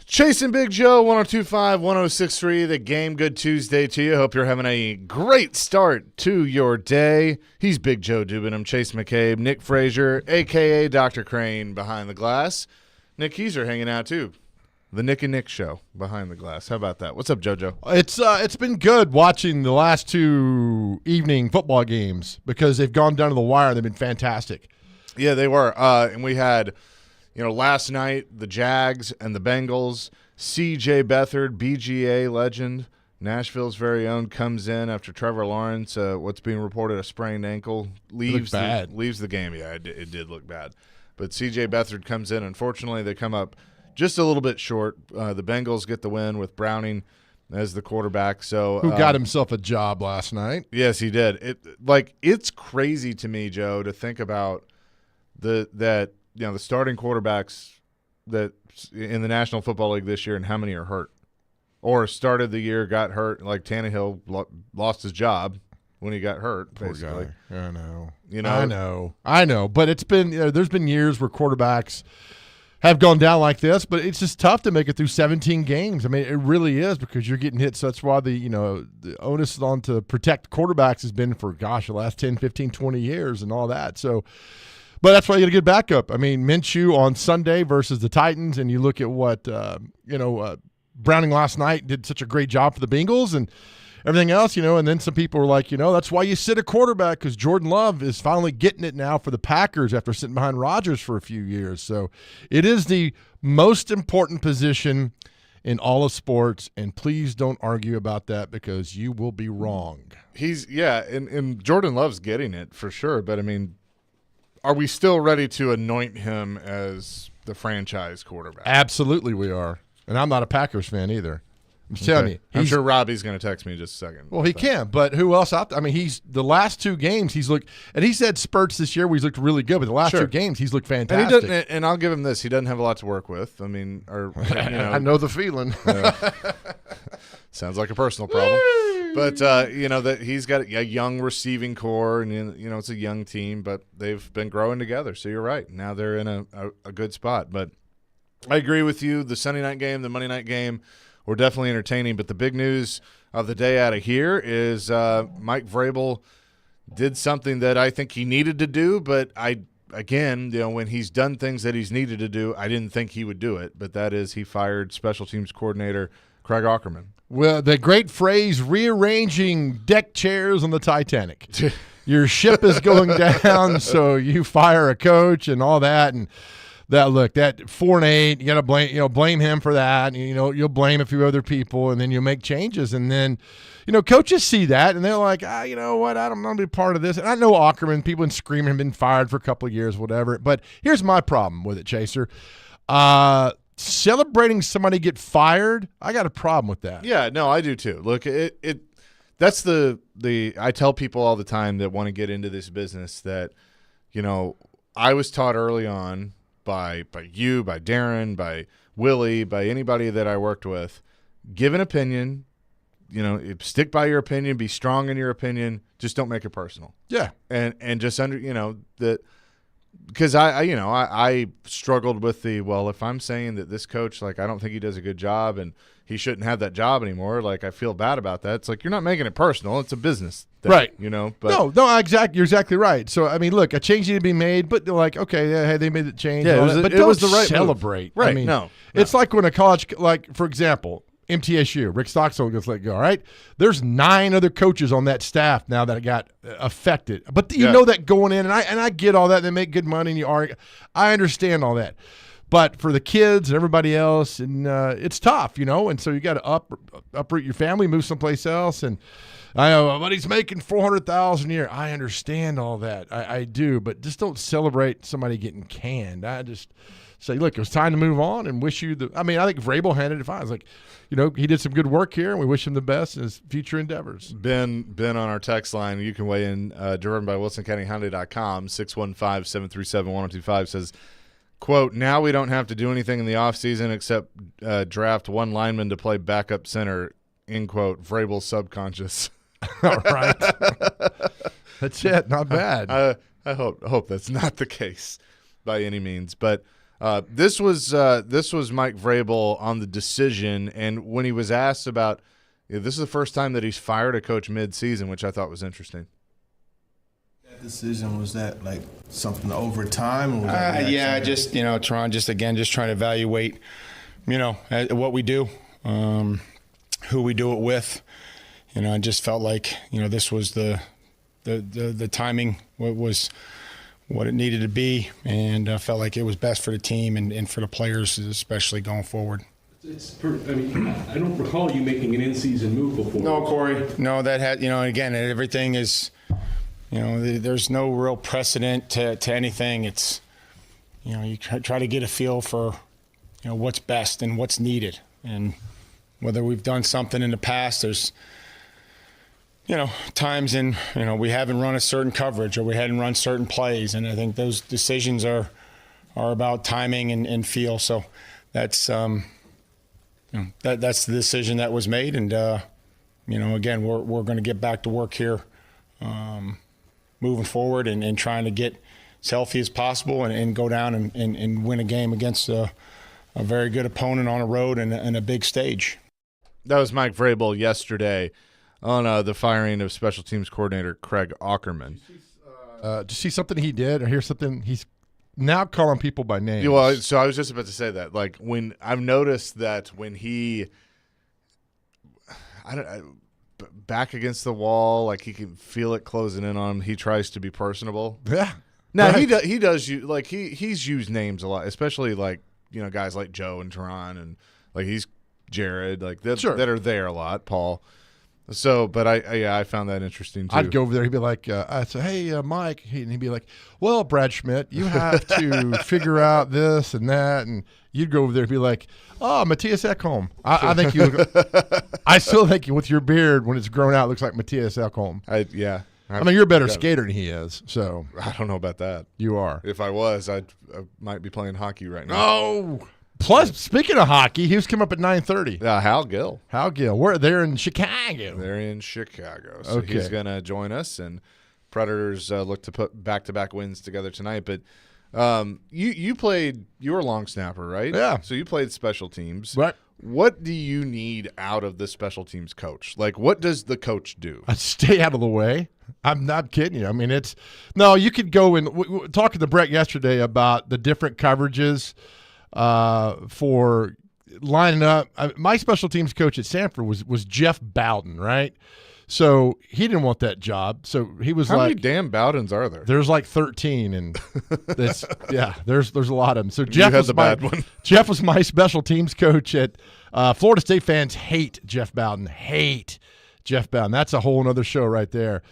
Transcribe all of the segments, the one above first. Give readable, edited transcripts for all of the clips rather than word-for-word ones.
Chasing Big Joe, 102.5, 106.3, the Game Good Tuesday to you. Hope you're having a great start to your day. He's Big Joe Dubin. I'm Chase McCabe. Nick Frazier, a.k.a. Dr. Crane, behind the glass. Nick Keyser hanging out, too. The Nick and Nick Show, behind the glass. How about that? What's up, JoJo? It's been good watching the last two evening football games because they've gone down to the wire. They've been fantastic. Yeah, they were. And we had, last night, the Jags and the Bengals. C.J. Beathard, BGA legend, Nashville's very own, comes in after Trevor Lawrence, what's being reported, a sprained ankle, leaves the game. Yeah, it did look bad. But C.J. Beathard comes in. Unfortunately, they come up just a little bit short. The Bengals get the win with Browning as the quarterback. So who got himself a job last night? Yes, he did. It's crazy to me, Joe, to think about the starting quarterbacks that in the National Football League this year and how many are hurt or started the year, got hurt. Like Tannehill lost his job when he got hurt. Poor basically. Guy. I know. I know. But it's been there's been years where quarterbacks have gone down like this, but it's just tough to make it through 17 games. I mean, it really is because you're getting hit. So that's why the onus on to protect quarterbacks has been for, the last 10, 15, 20 years and all that. So, but that's why you got a good backup. I mean, Minshew on Sunday versus the Titans, and you look at what, Browning last night did such a great job for the Bengals and everything else, and then some people were like, that's why you sit a quarterback because Jordan Love is finally getting it now for the Packers after sitting behind Rodgers for a few years. So it is the most important position in all of sports, and please don't argue about that because you will be wrong. And Jordan Love's getting it for sure, but I mean, are we still ready to anoint him as the franchise quarterback? Absolutely we are, and I'm not a Packers fan either. I'm telling you. I'm sure Robbie's going to text me in just a second. Well, he can, but who else out there? I mean, he's the last two games he's looked – and he's had spurts this year where he's looked really good, but the last two games he's looked fantastic. And I'll give him this. He doesn't have a lot to work with. I mean, I know the feeling. Sounds like a personal problem. But, that he's got a young receiving core, and, it's a young team, but they've been growing together. So you're right. Now they're in a good spot. But I agree with you. The Sunday night game, the Monday night game, were definitely entertaining, but the big news of the day out of here is Mike Vrabel did something that I think he needed to do, but when he's done things that he's needed to do, I didn't think he would do it, but that is he fired special teams coordinator Craig Aukerman. Well, the great phrase, rearranging deck chairs on the Titanic. Your ship is going down, so you fire a coach and all that, and that 4-8, you got to blame him for that. And, you'll blame a few other people, and then you'll make changes. And then, coaches see that, and they're like, you know what, I don't want to be part of this. And I know Aukerman, people been screaming, have been fired for a couple of years, whatever. But here's my problem with it, Chaser. Celebrating somebody get fired, I got a problem with that. Yeah, no, I do too. Look, that's the I tell people all the time that want to get into this business that, I was taught early on by you, by Darren, by Willie, by anybody that I worked with, give an opinion, stick by your opinion, be strong in your opinion, just don't make it personal. Yeah. And just that because I struggled with if I'm saying that this coach, I don't think he does a good job and he shouldn't have that job anymore, I feel bad about that. It's you're not making it personal. It's a business thing, right. But No, exactly. You're exactly right. So, I mean, look, a change needed to be made, but they're like, okay, hey, they made the change. Yeah, but it was the right celebrate. Move. Right. I mean, no. It's like when a college, for example, MTSU, Rick Stockstill gets let go, all right? There's 9 other coaches on that staff now that got affected. But you know that going in, and I get all that. They make good money, and you argue. I understand all that. But for the kids and everybody else, and it's tough, and so you got to uproot your family, move someplace else. And I know, but he's making $400,000 a year. I understand all that. I do, but just don't celebrate somebody getting canned. I just say, look, it was time to move on and wish you I think Vrabel handled it fine. I was like, he did some good work here, and we wish him the best in his future endeavors. Ben on our text line, you can weigh in, driven by WilsonCountyHyundai.com, 615-737-1025 says, quote, now we don't have to do anything in the offseason except draft one lineman to play backup center, end quote, Vrabel subconscious. All right. That's it. Not bad. I hope that's not the case by any means. But This was Mike Vrabel on the decision, and when he was asked about, this is the first time that he's fired a coach mid-season, which I thought was interesting. That decision, was that like something over time? Or was yeah, just trying to evaluate, what we do, who we do it with. I just felt like this was the timing was what it needed to be, and I felt like it was best for the team and for the players, especially going forward. I don't recall you making an in-season move before. No, Corey. No, that had again, everything is, there's no real precedent to anything. It's, you try to get a feel for, what's best and what's needed, and whether we've done something in the past, there's, times in, we haven't run a certain coverage or we hadn't run certain plays. And I think those decisions are about timing and feel. So that's, that's the decision that was made. And, again, we're going to get back to work here, moving forward and trying to get as healthy as possible and go down and win a game against a very good opponent on a road and a big stage. That was Mike Vrabel yesterday on the firing of special teams coordinator Craig Aukerman. Did you see something he did or hear something? He's now calling people by name. Well, so I was just about to say that. Like, when I've noticed that when he back against the wall, like he can feel it closing in on him, he tries to be personable. Yeah. Now, right. he does use, like, he's used names a lot, especially like, guys like Joe and Teron, and like he's Jared, like that are there a lot, Paul. So, but I found that interesting too. I'd go over there. He'd be like, I'd say, hey, Mike. And he'd be like, well, Brad Schmidt, you have to figure out this and that. And you'd go over there and be like, oh, Matthias Ekholm. I think I still think with your beard, when it's grown out, it looks like Matthias Ekholm. I mean, you're a better skater than he is. So I don't know about that. You are. If I was, I might be playing hockey right now. Oh. Plus, speaking of hockey, he was coming up at 9:30. Hal Gill. They're in Chicago. They're in Chicago. So okay. He's going to join us, and Predators look to put back-to-back wins together tonight. But you were a long snapper, right? Yeah. So you played special teams. Right. What do you need out of the special teams coach? Like, what does the coach do? Stay out of the way. I'm not kidding you. I mean, you could go and talking to Brett yesterday about the different coverages for lining up. My special teams coach at Sanford was Jeff Bowden, right? So he didn't want that job. So he was How many damn Bowdens are there? There's like 13, and there's a lot of them. So Jeff was the bad one. Jeff was my special teams coach at Florida State. Fans hate Jeff Bowden. Hate Jeff Bowden. That's a whole other show right there.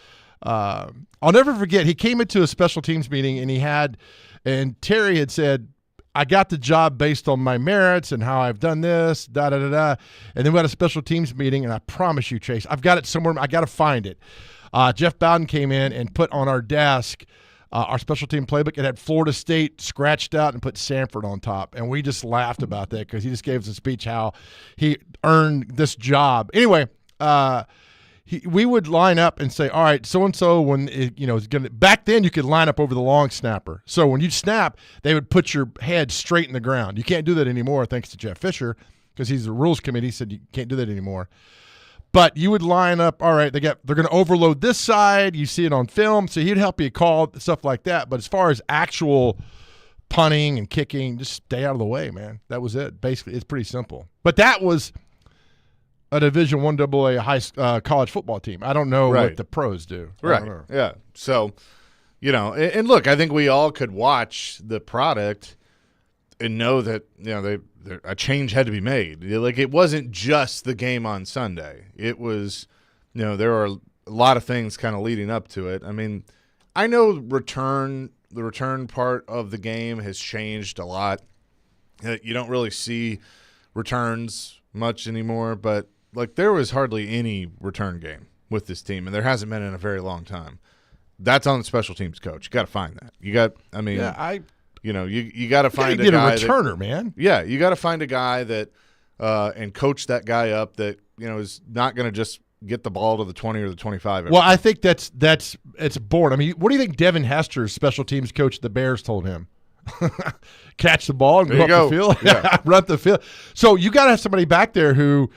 I'll never forget. He came into a special teams meeting, and Terry had said, I got the job based on my merits and how I've done this, da-da-da-da. And then we had a special teams meeting, and I promise you, Chase, I've got it somewhere. I got to find it. Jeff Bowden came in and put on our desk our special team playbook. It had Florida State scratched out and put Sanford on top. And we just laughed about that because he just gave us a speech how he earned this job. Anyway, we would line up and say, all right, so-and-so, when it's going to – back then you could line up over the long snapper. So when you snap, they would put your head straight in the ground. You can't do that anymore thanks to Jeff Fisher because he's the rules committee. He said you can't do that anymore. But you would line up, all right, they're going to overload this side. You see it on film. So he'd help you call, stuff like that. But as far as actual punting and kicking, just stay out of the way, man. That was it. Basically, it's pretty simple. But that was – a Division I AA college football team. I don't know what the pros do. Right. Yeah. So, and look, I think we all could watch the product and know that a change had to be made. Like, it wasn't just the game on Sunday. It was, there were a lot of things kind of leading up to it. I mean, I know the return part of the game has changed a lot. You don't really see returns much anymore, but like, there was hardly any return game with this team, and there hasn't been in a very long time. That's on the special teams coach. You got to find that. You got to find a guy. A returner, man. Yeah, you got to find a guy that and coach that guy up that is not going to just get the ball to the 20 or the 25. Well, I think it's boring. I mean, what do you think Devin Hester's special teams coach at the Bears told him? catch the ball and There go you up the go. field. Yeah. Run up the field. So you got to have somebody back there who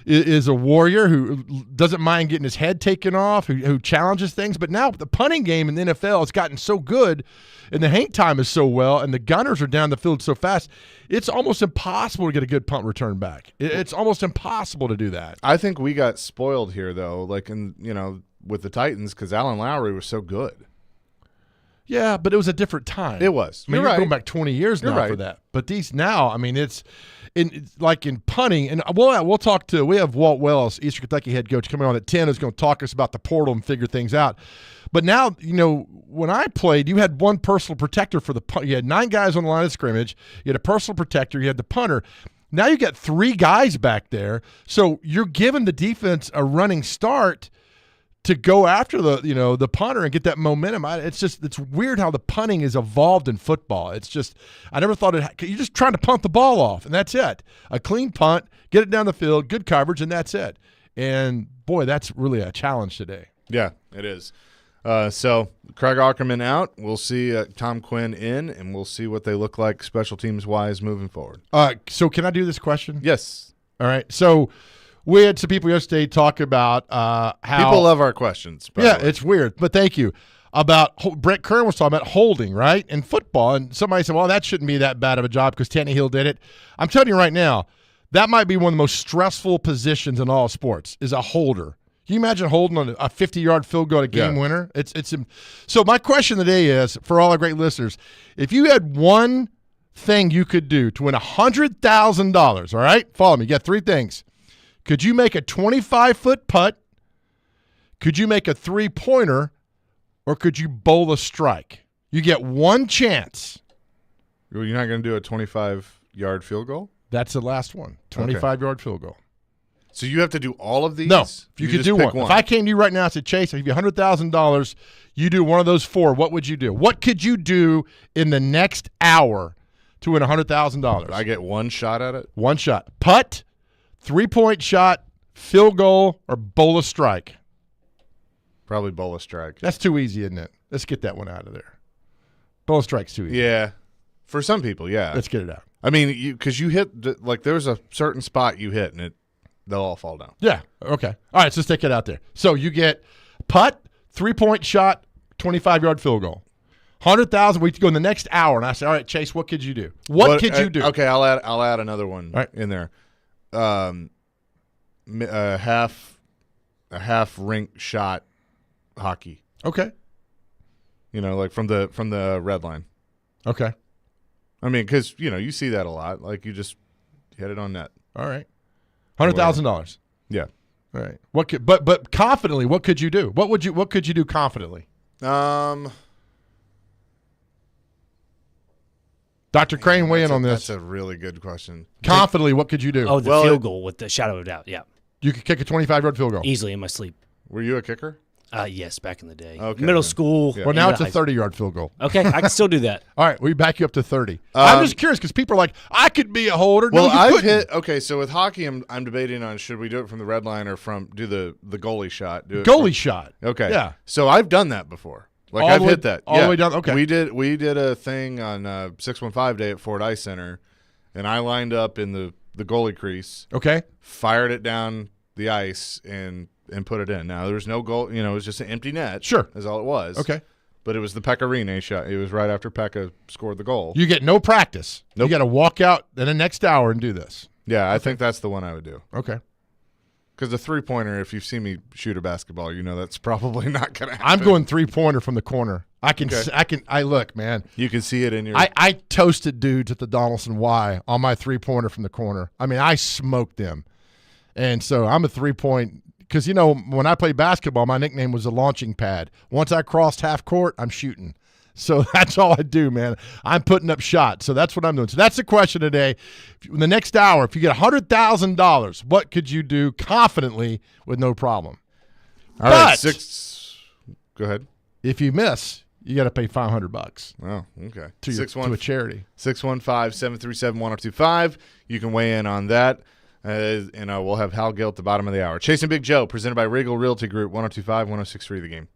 is a warrior, who doesn't mind getting his head taken off, who challenges things. But now the punting game in the NFL has gotten so good, and the hang time is so well, and the gunners are down the field so fast, it's almost impossible to get a good punt return back. It's almost impossible to do that. I think we got spoiled here, though, like with the Titans, because Allen Lowry was so good. Yeah, but it was a different time. It was. I mean, You're you're going right. back 20 years You're now for right. that. But these now, I mean, it's like in punting, and we'll talk to. We have Walt Wells, Eastern Kentucky head coach, coming on at 10, who's going to talk us about the portal and figure things out. But now, when I played, you had one personal protector for the punt. You had 9 guys on the line of scrimmage. You had a personal protector. You had the punter. Now you got 3 guys back there, so you're giving the defense a running start to go after the punter and get that momentum. It's weird how the punting is evolved in football. It's just, I never thought you're just trying to punt the ball off, and that's it. A clean punt, get it down the field, good coverage, and that's it. And boy, that's really a challenge today. Yeah, it is. So Craig Ackerman out. We'll see Tom Quinn in, and we'll see what they look like special teams wise moving forward. So can I do this question? Yes. All right. So we had some people yesterday talk about how People love our questions. By Yeah, the way. it's weird, but thank you. About Brett Kern was talking about holding, right, in football, and somebody said, well, that shouldn't be that bad of a job because Tannehill did it. I'm telling you right now, that might be one of the most stressful positions in all sports is a holder. Can you imagine holding on a 50-yard field goal, a game winner? So my question today is, for all our great listeners, if you had one thing you could do to win $100,000, all right, follow me, you got 3 things. Could you make a 25-foot putt? Could you make a 3-pointer? Or could you bowl a strike? You get one chance. You're not going to do a 25-yard field goal? That's the last one. 25-yard field goal. So you have to do all of these? No, if you could just do pick one. If I came to you right now and said, Chase, I'll give you $100,000, you do one of those 4, what would you do? What could you do in the next hour to win $100,000? I get one shot at it? One shot. Putt, 3-point shot, field goal, or bowl a strike. Probably bowl a strike. That's too easy, isn't it? Let's get that one out of there. Bowl a strike's too easy. Yeah. For some people, yeah. Let's get it out. I mean, because you hit, there's a certain spot you hit, and they'll all fall down. Yeah. Okay. All right. So let's take it out there. So you get putt, 3-point shot, 25-yard field goal. 100,000. We go in the next hour, and I say, all right, Chase, what could you do? What could you do? Okay, I'll add another one in there. A half rink shot hockey. Okay. Like from the red line. Okay. I mean, because you see that a lot. Like you just hit it on net. All right. $100,000. Yeah. All right. But confidently, what could you do? What could you do confidently? Dr. Crane, weigh in on this. That's a really good question. Confidently, what could you do? Oh, the field goal with the shadow of doubt. Yeah, you could kick a 25-yard field goal. easily in my sleep. Were you a kicker? Yes, back in the day. Okay, Middle then. school. Yeah. Well, now it's a high school. 30-yard field goal. Okay, I can still do that. All right, we back you up to 30. I'm just curious because people are like, I could be a holder. Well, no, you I've couldn't. hit. Okay, so with hockey, I'm debating on should we do it from the red line or do the goalie shot. Do it Goalie from- shot. Okay. Yeah. So I've done that before. Like All I've the way- hit that. all the way down- okay. We did a thing on 615 day at Ford Ice Center, and I lined up in the goalie crease, Okay. fired it down the ice, and put it in. Now there was no goal. It was just an empty net. Sure. is all it was. Okay. But it was the Pekka Rinne shot. It was right after Pekka scored the goal. You get no practice. Nope. You got to walk out in the next hour and do this. Yeah, I think that's the one I would do. Okay. Because the 3-pointer, if you've seen me shoot a basketball, that's probably not going to happen. I'm going 3-pointer from the corner. Okay. I look, man. You can see it in your. I toasted dudes at the Donaldson Y on my 3-pointer from the corner. I mean, I smoked them. And so I'm a 3-point because, when I played basketball, my nickname was a launching pad. Once I crossed half court, I'm shooting. So that's all I do, man. I'm putting up shots. So that's what I'm doing. So that's the question today. In the next hour, if you get $100,000, what could you do confidently with no problem? All right, But Go ahead. if you miss, you got to pay $500 Oh, okay. to a charity. 615-737-1025. You can weigh in on that. And we'll have Hal Gill at the bottom of the hour. Chasing Big Joe, presented by Regal Realty Group, 102.5, 106.3 The Game.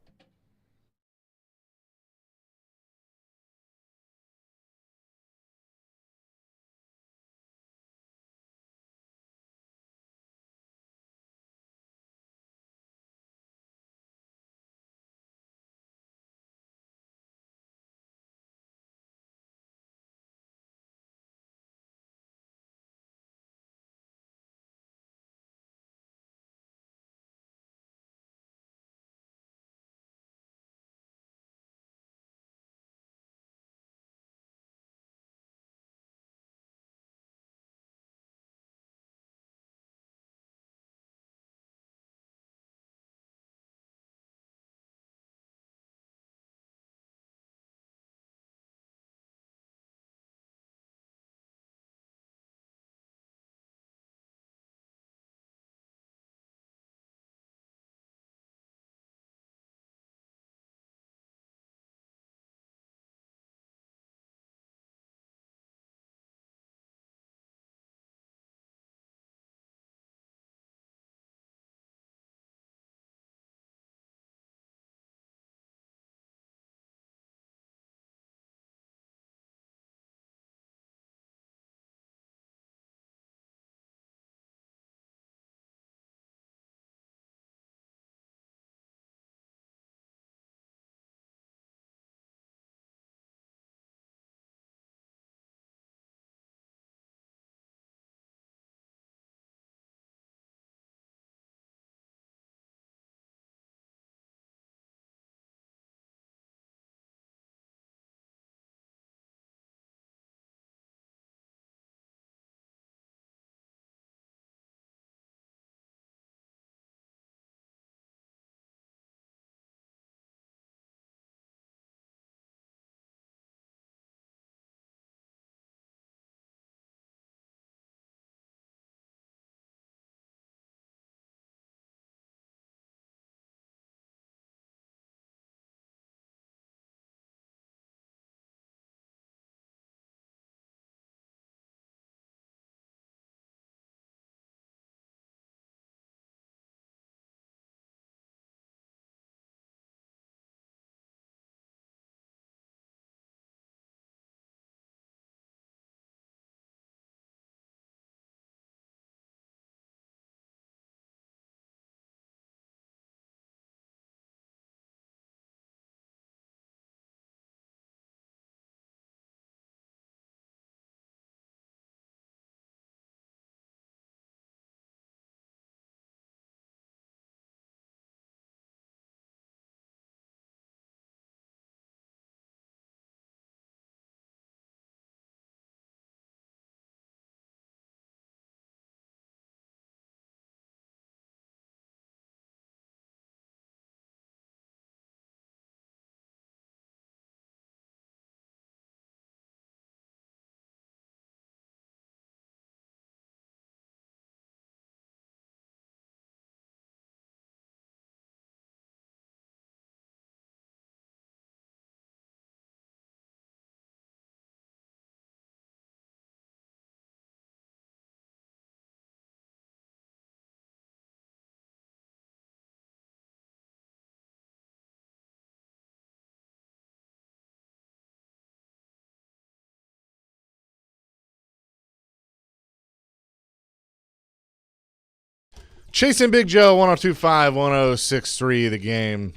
Chasing Big Joe, 102.5, 106.3, The Game.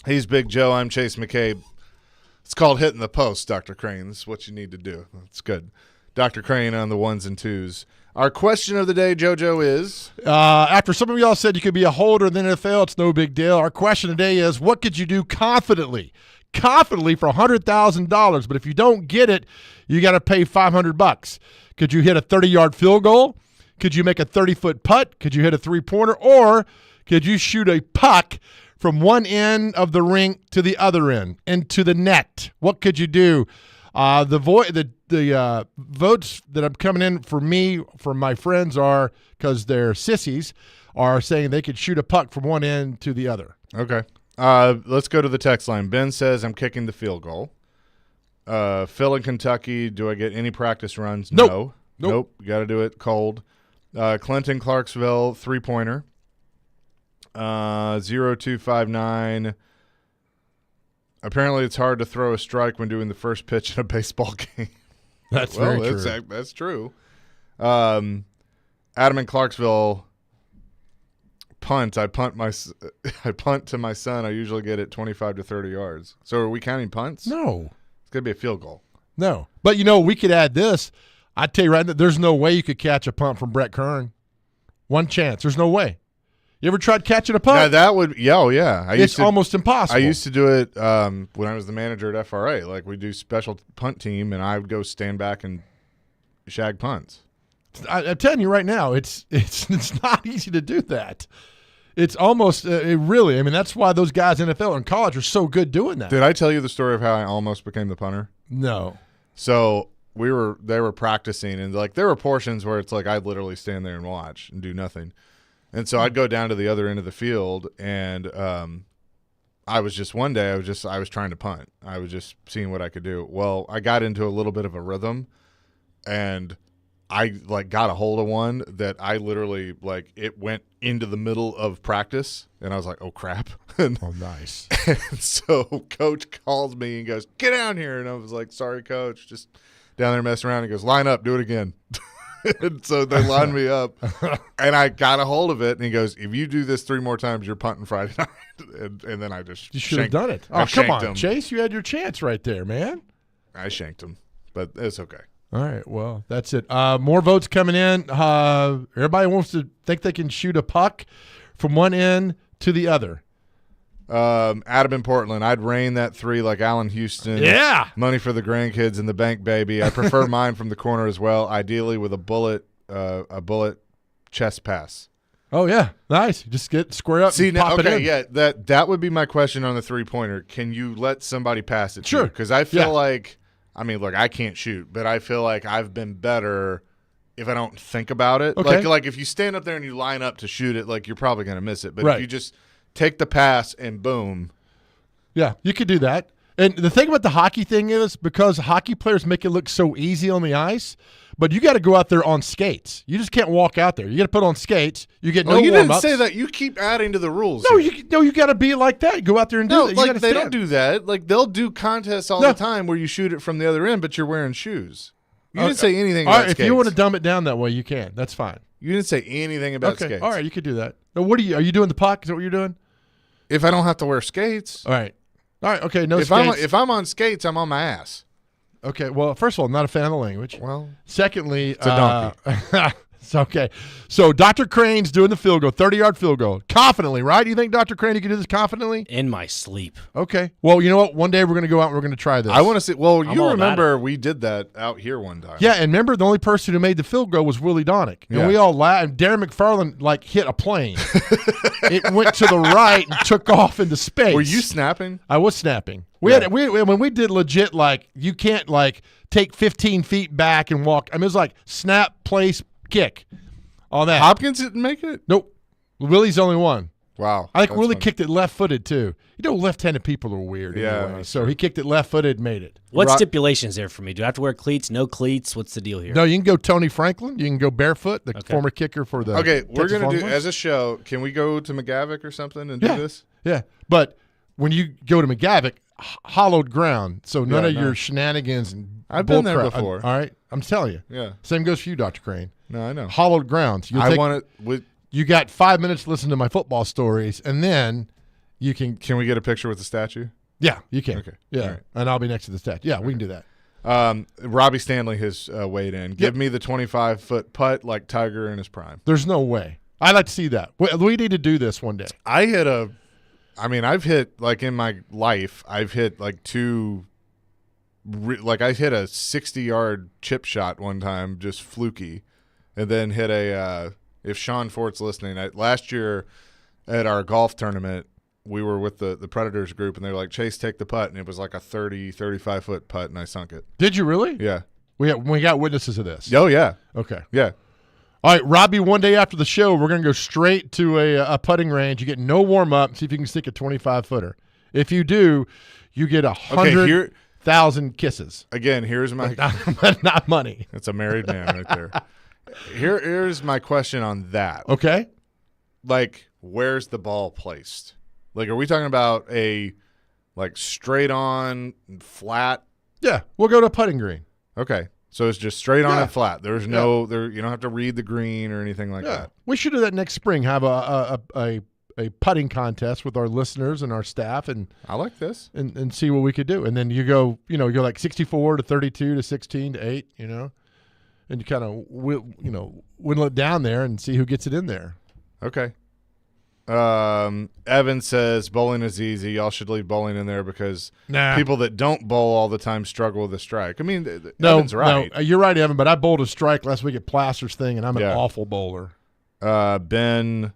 He's Big Joe. I'm Chase McCabe. It's called hitting the post, Dr. Crane. This is what you need to do. That's good. Dr. Crane on the ones and twos. Our question of the day, JoJo, is? After some of y'all said you could be a holder in the NFL, it's no big deal. Our question today is, what could you do confidently for $100,000? But if you don't get it, you got to pay $500. Could you hit a 30-yard field goal? Could you make a 30-foot putt? Could you hit a three-pointer? Or could you shoot a puck from one end of the rink to the other end, into the net? What could you do? The votes that are coming in for me, from my friends, are, because they're sissies, are saying they could shoot a puck from one end to the other. Okay. Let's go to the text line. Ben says, I'm kicking the field goal. Phil in Kentucky, do I get any practice runs? Nope. Nope. You got to do it cold. Clinton, Clarksville, three-pointer. 0259. Apparently, it's hard to throw a strike when doing the first pitch in a baseball game. That's very true. That's true. Adam in Clarksville, punt. I punt to my son. I usually get it 25 to 30 yards. So are we counting punts? No. It's going to be a field goal. No. But, we could add this. I tell you right now, there's no way you could catch a punt from Brett Kern. One chance. There's no way. You ever tried catching a punt? Yeah, that would. Yeah. It's almost impossible. I used to do it when I was the manager at FRA. Like, we do special punt team, and I would go stand back and shag punts. I'm telling you right now, it's not easy to do that. It's almost really. I mean, that's why those guys in NFL and college are so good doing that. Did I tell you the story of how I almost became the punter? No. So they were practicing, and like there were portions where it's like I'd literally stand there and watch and do nothing. And so I'd go down to the other end of the field, and I was trying to punt. I was just seeing what I could do. Well, I got into a little bit of a rhythm, and I got a hold of one that I literally it went into the middle of practice, and I was like, oh crap. Oh, nice. And so coach calls me and goes, get down here. And I was like, sorry, coach, just down there messing around. He goes, line up, do it again. And so they lined me up, and I got a hold of it, and he goes, if you do this 3 more times, you're punting Friday night. And then I just You should have done it. Oh, come on, Chase. You had your chance right there, man. I shanked him, but it's okay. All right, well, that's it. More votes coming in. Everybody wants to think they can shoot a puck from one end to the other. Adam in Portland, I'd rain that 3 like Allen Houston. Yeah. Money for the grandkids in the bank, baby. I prefer mine from the corner as well, ideally with a bullet chest pass. Oh, yeah. Nice. Just get square up and pop it in. Yeah, that would be my question on the three-pointer. Can you let somebody pass it? Sure. Because I feel like, look, I can't shoot, but I feel like I've been better if I don't think about it. Okay. Like if you stand up there and you line up to shoot it, like you're probably going to miss it. But right. if you just take the pass and boom. Yeah, you could do that. And the thing about the hockey thing is, because hockey players make it look so easy on the ice, but you got to go out there on skates. You just can't walk out there. You got to put on skates. You get no you warm-ups. didn't say that. You keep adding to the rules. No, you got to be like that. Go out there and do it. Like they don't do that. Like they'll do contests all the time where you shoot it from the other end, but you're wearing shoes. You didn't say anything about skates. If you want to dumb it down that way, you can. That's fine. You didn't say anything about skates. All right, you could do that. Now, are you doing the puck? Is that what you're doing? If I don't have to wear skates. All right, okay, no skates. If I'm on skates, I'm on my ass. Okay, well, first of all, I'm not a fan of the language. Well, secondly, it's a donkey. It's okay. So Dr. Crane's doing the field goal, 30-yard field goal, confidently, right? You think, Dr. Crane, you can do this confidently? In my sleep. Okay. Well, you know what? One day we're going to go out and we're going to try this. I want to see. Well, I'm you all remember we did that out here one time. Yeah, and remember the only person who made the field goal was Willie Donick. And we all laughed. And Darren McFarland, hit a plane. It went to the right and took off into space. Were you snapping? I was snapping. When we did legit, you can't, take 15 feet back and walk. I mean, it was like snap, place, kick. All that. Hopkins didn't make it? Nope. Willie's the only one. Wow. I think Willie kicked it left-footed, too. Left-handed people are weird anyway. So he kicked it left-footed and made it. What stipulations there for me? Do I have to wear cleats? No cleats? What's the deal here? No, you can go Tony Franklin. You can go barefoot, the former kicker for the we're going to do, as a show, can we go to McGavick or something and do this? Yeah. But when you go to McGavick, hollowed ground, so none of your shenanigans and I've been there before. All right? I'm telling you. Yeah. Same goes for you, Dr. Crane. No, I know. Hollowed grounds. I want it with You got 5 minutes to listen to my football stories, and then you can. Can we get a picture with the statue? Yeah, you can. Okay. Yeah, All right. and I'll be next to the statue. Yeah, we can do that. Robbie Stanley has weighed in. Give me the 25-foot putt like Tiger in his prime. There's no way. I'd like to see that. We need to do this one day. I've hit, like, in my life, I've hit, like, I hit a 60-yard chip shot one time, just fluky, and then hit if Sean Fort's listening, last year at our golf tournament, we were with the Predators group, and they were like, Chase, take the putt, and it was like a 35-foot putt, and I sunk it. Did you really? Yeah. We got witnesses of this. Oh, yeah. Okay. Yeah. All right, Robbie, one day after the show, we're going to go straight to a putting range. You get no warm-up. See if you can stick a 25-footer. If you do, you get 100,000 kisses. Again, here's my But not money. That's a married man right there. Here's my question on that. Okay. Like, where's the ball placed? Like, are we talking about a, like, straight on, flat? Yeah, we'll go to a putting green. Okay. So it's just straight on Yeah. and flat. There's no you don't have to read the green or anything like that. We should do that next spring. Have a putting contest with our listeners and our staff, and I like this. and see what we could do. And then you go like 64 to 32 to 16 to 8, and you kind of whittle it down there and see who gets it in there. Okay. Evan says bowling is easy. Y'all should leave bowling in there because people that don't bowl all the time struggle with a strike. I mean, Evan's right. No, you're right, Evan, but I bowled a strike last week at Placer's thing, and I'm an awful bowler. Ben,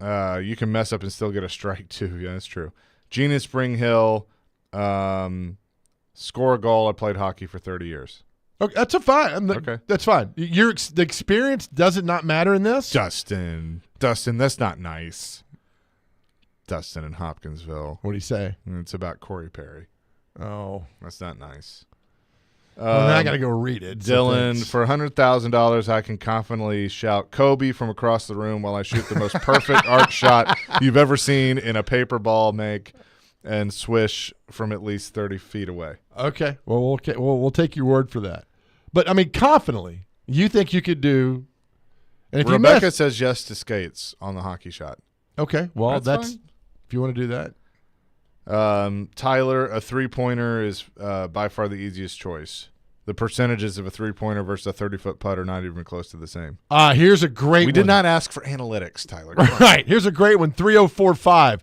you can mess up and still get a strike too. Yeah, that's true. Gina Spring Hill, score a goal. I played hockey for 30 years. Okay, that's a fine. Okay. That's fine. The experience does it not matter in this? Dustin, that's not nice. Dustin in Hopkinsville. What do you say? It's about Corey Perry. Oh, That's not nice. well, now I got to go read it. Dylan, for $100,000, I can confidently shout Kobe from across the room while I shoot the most perfect arc shot you've ever seen in a paper ball make and swish from at least 30 feet away. Okay. Well, we'll take your word for that. But I mean, confidently, you think you could do? And if Rebecca you miss, says yes to skates on the hockey shot. okay. Well, That's fine. if you want to do that. Tyler, a 3-pointer is by far the easiest choice. The percentages of a 3-pointer versus a 30-foot putt are not even close to the same. Here's a great one. We did not ask for analytics, Tyler. Come on. Right. Here's a great one. 3045.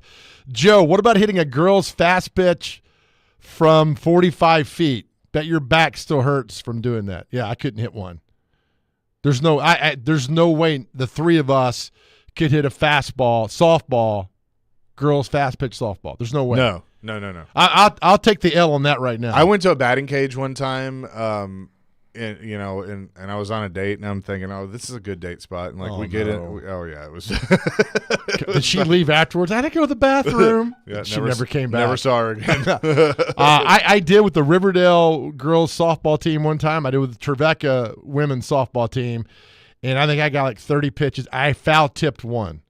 Joe, what about hitting a girl's fast pitch from 45 feet? Bet your back still hurts from doing that. Yeah, I couldn't hit one. There's no way the three of us could hit a fastball, softball, girls fast pitch softball. There's no way. No. I'll take the L on that right now. I went to a batting cage one time, and I was on a date, and I'm thinking, oh, this is a good date spot, and like get it. Oh yeah, it was. Did she leave afterwards? I had to go to the bathroom. Yeah, she never came back. Never saw her again. I did with the Riverdale girls softball team one time. I did with the Trevecca women's softball team, and I think I got like 30 pitches. I foul tipped one.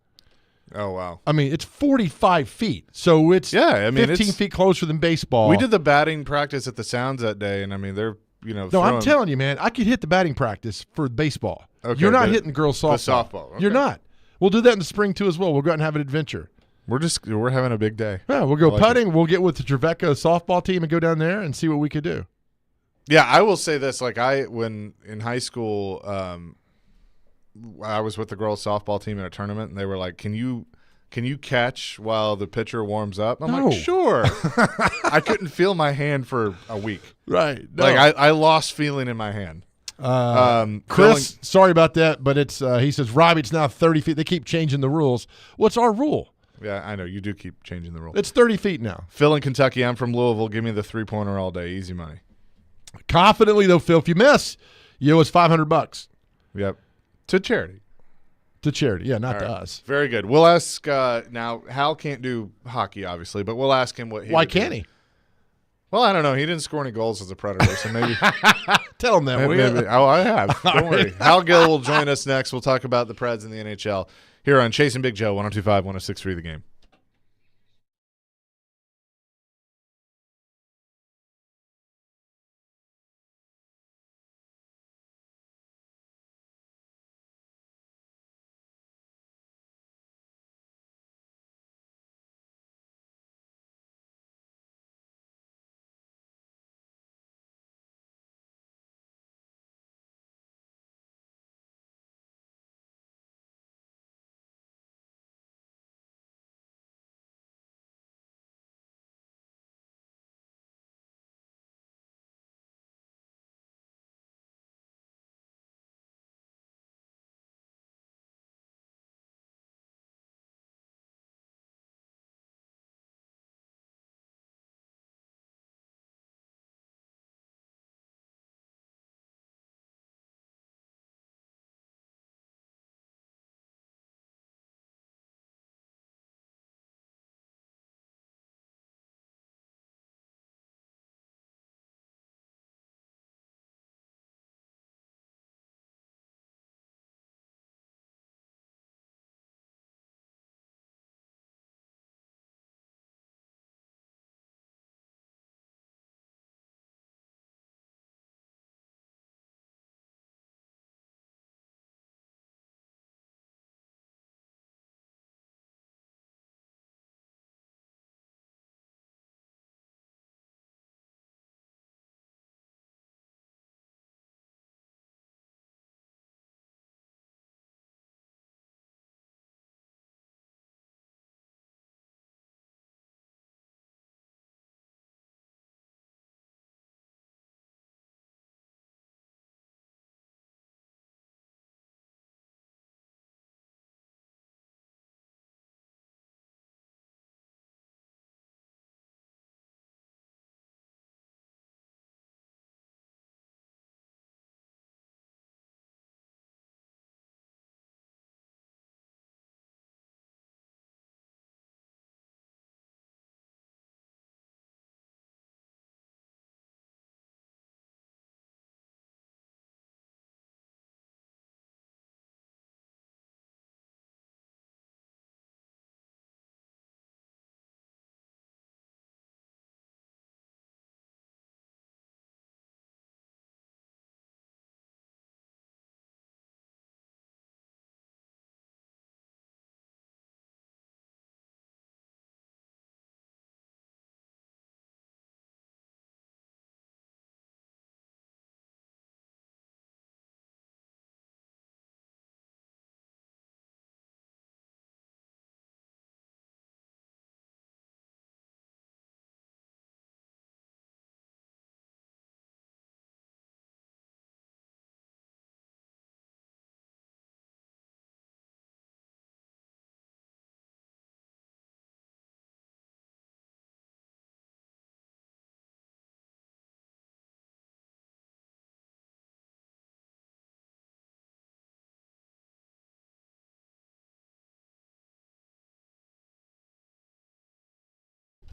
Oh wow! I mean, it's 45 feet, so it's 15 feet closer than baseball. We did the batting practice at the Sounds that day, and I mean they're No, I'm telling you, man, I could hit the batting practice for baseball. Okay, You're not hitting girls softball. The softball. Okay. You're not. We'll do that in the spring too as well. We'll go out and have an adventure. We're having a big day. Yeah, we'll go like putting. We'll get with the Trevecca softball team and go down there and see what we could do. Yeah, I will say this: like when in high school, I was with the girls softball team in a tournament, and they were like, "Can you catch while the pitcher warms up?" I'm No. like, "Sure." I couldn't feel my hand for a week. Right. No. Like I lost feeling in my hand. Chris, sorry about that, but it's he says, Robbie, it's now 30 feet. They keep changing the rules. What's our rule? Yeah, I know you do keep changing the rule. It's 30 feet now. Phil in Kentucky. I'm from Louisville. Give me the 3-pointer all day. Easy money. Confidently though, Phil, if you miss, you owe us $500 Yep. To charity. to charity. Yeah, not All to right. us. Very good. We'll ask now. Hal can't do hockey, obviously, but we'll ask him what. Why can't he? Well, I don't know. He didn't score any goals as a Predator, so maybe. Tell him that. will you? maybe. Oh, I have. Don't worry. Hal Gill will join us next. We'll talk about the Preds in the NHL here on Chasing Big Joe, 102.5, 106.3 The Game.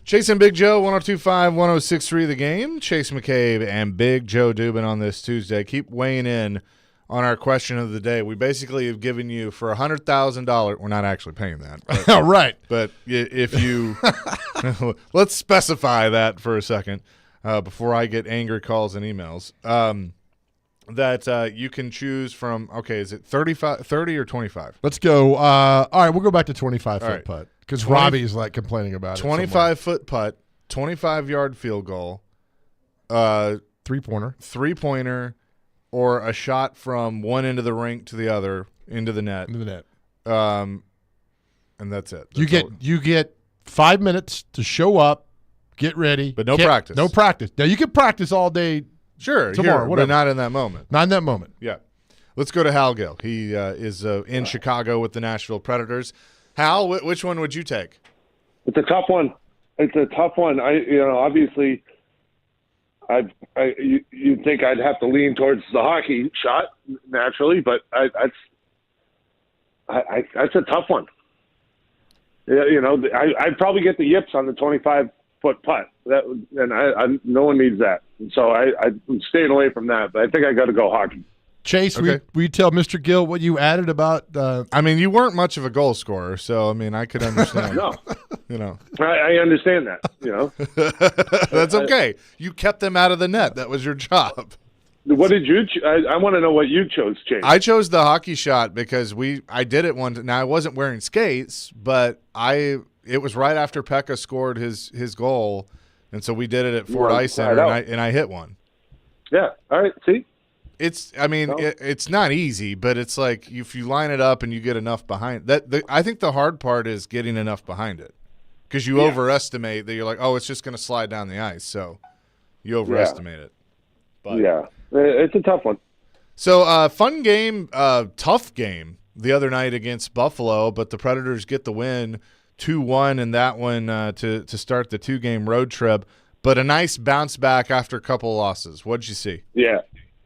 Chase and Big Joe, 102.5, 106.3 The Game. Chase McCabe and Big Joe Dubin on this Tuesday. Keep weighing in on our question of the day. We basically have given you for $100,000. We're not actually paying that. But, right. But if you – let's specify that for a second before I get angry calls and emails. That you can choose from, okay, is it 30 or 25? Let's go. All right, we'll go back to 25-foot right. putt because Robbie's like complaining about it. 25-foot putt, 25-yard field goal, three-pointer, or a shot from one end of the rink to the other into the net. And that's it. You get 5 minutes to show up, get ready, but no practice. No practice. Now you can practice all day. Sure, tomorrow, but not in that moment. Not in that moment. Yeah. Let's go to Hal Gill. He is in Chicago with the Nashville Predators. Hal, which one would you take? It's a tough one. Obviously, you'd think I'd have to lean towards the hockey shot naturally, but that's a tough one. I'd probably get the yips on the 25-foot putt. No one needs that. So I'm staying away from that, but I think I got to go hockey. Chase, okay. will you tell Mr. Gill what you added about? You weren't much of a goal scorer, so I could understand. No, I understand that. That's okay. You kept them out of the net. That was your job. What did you? I want to know what you chose, Chase. I chose the hockey shot because I did it one. Now I wasn't wearing skates, but it was right after Pekka scored his goal, and so we did it at Fort Ice Center, and I hit one. Yeah. All right. See. It's not easy, but it's like if you line it up and you get enough behind that. I think the hard part is getting enough behind it because you overestimate that. You're like, oh, it's just going to slide down the ice, so you overestimate it. But, yeah, it's a tough one. So fun game, tough game the other night against Buffalo, but the Predators get the win 2-1 in that one to start the 2-game road trip. But a nice bounce back after a couple of losses. What'd you see?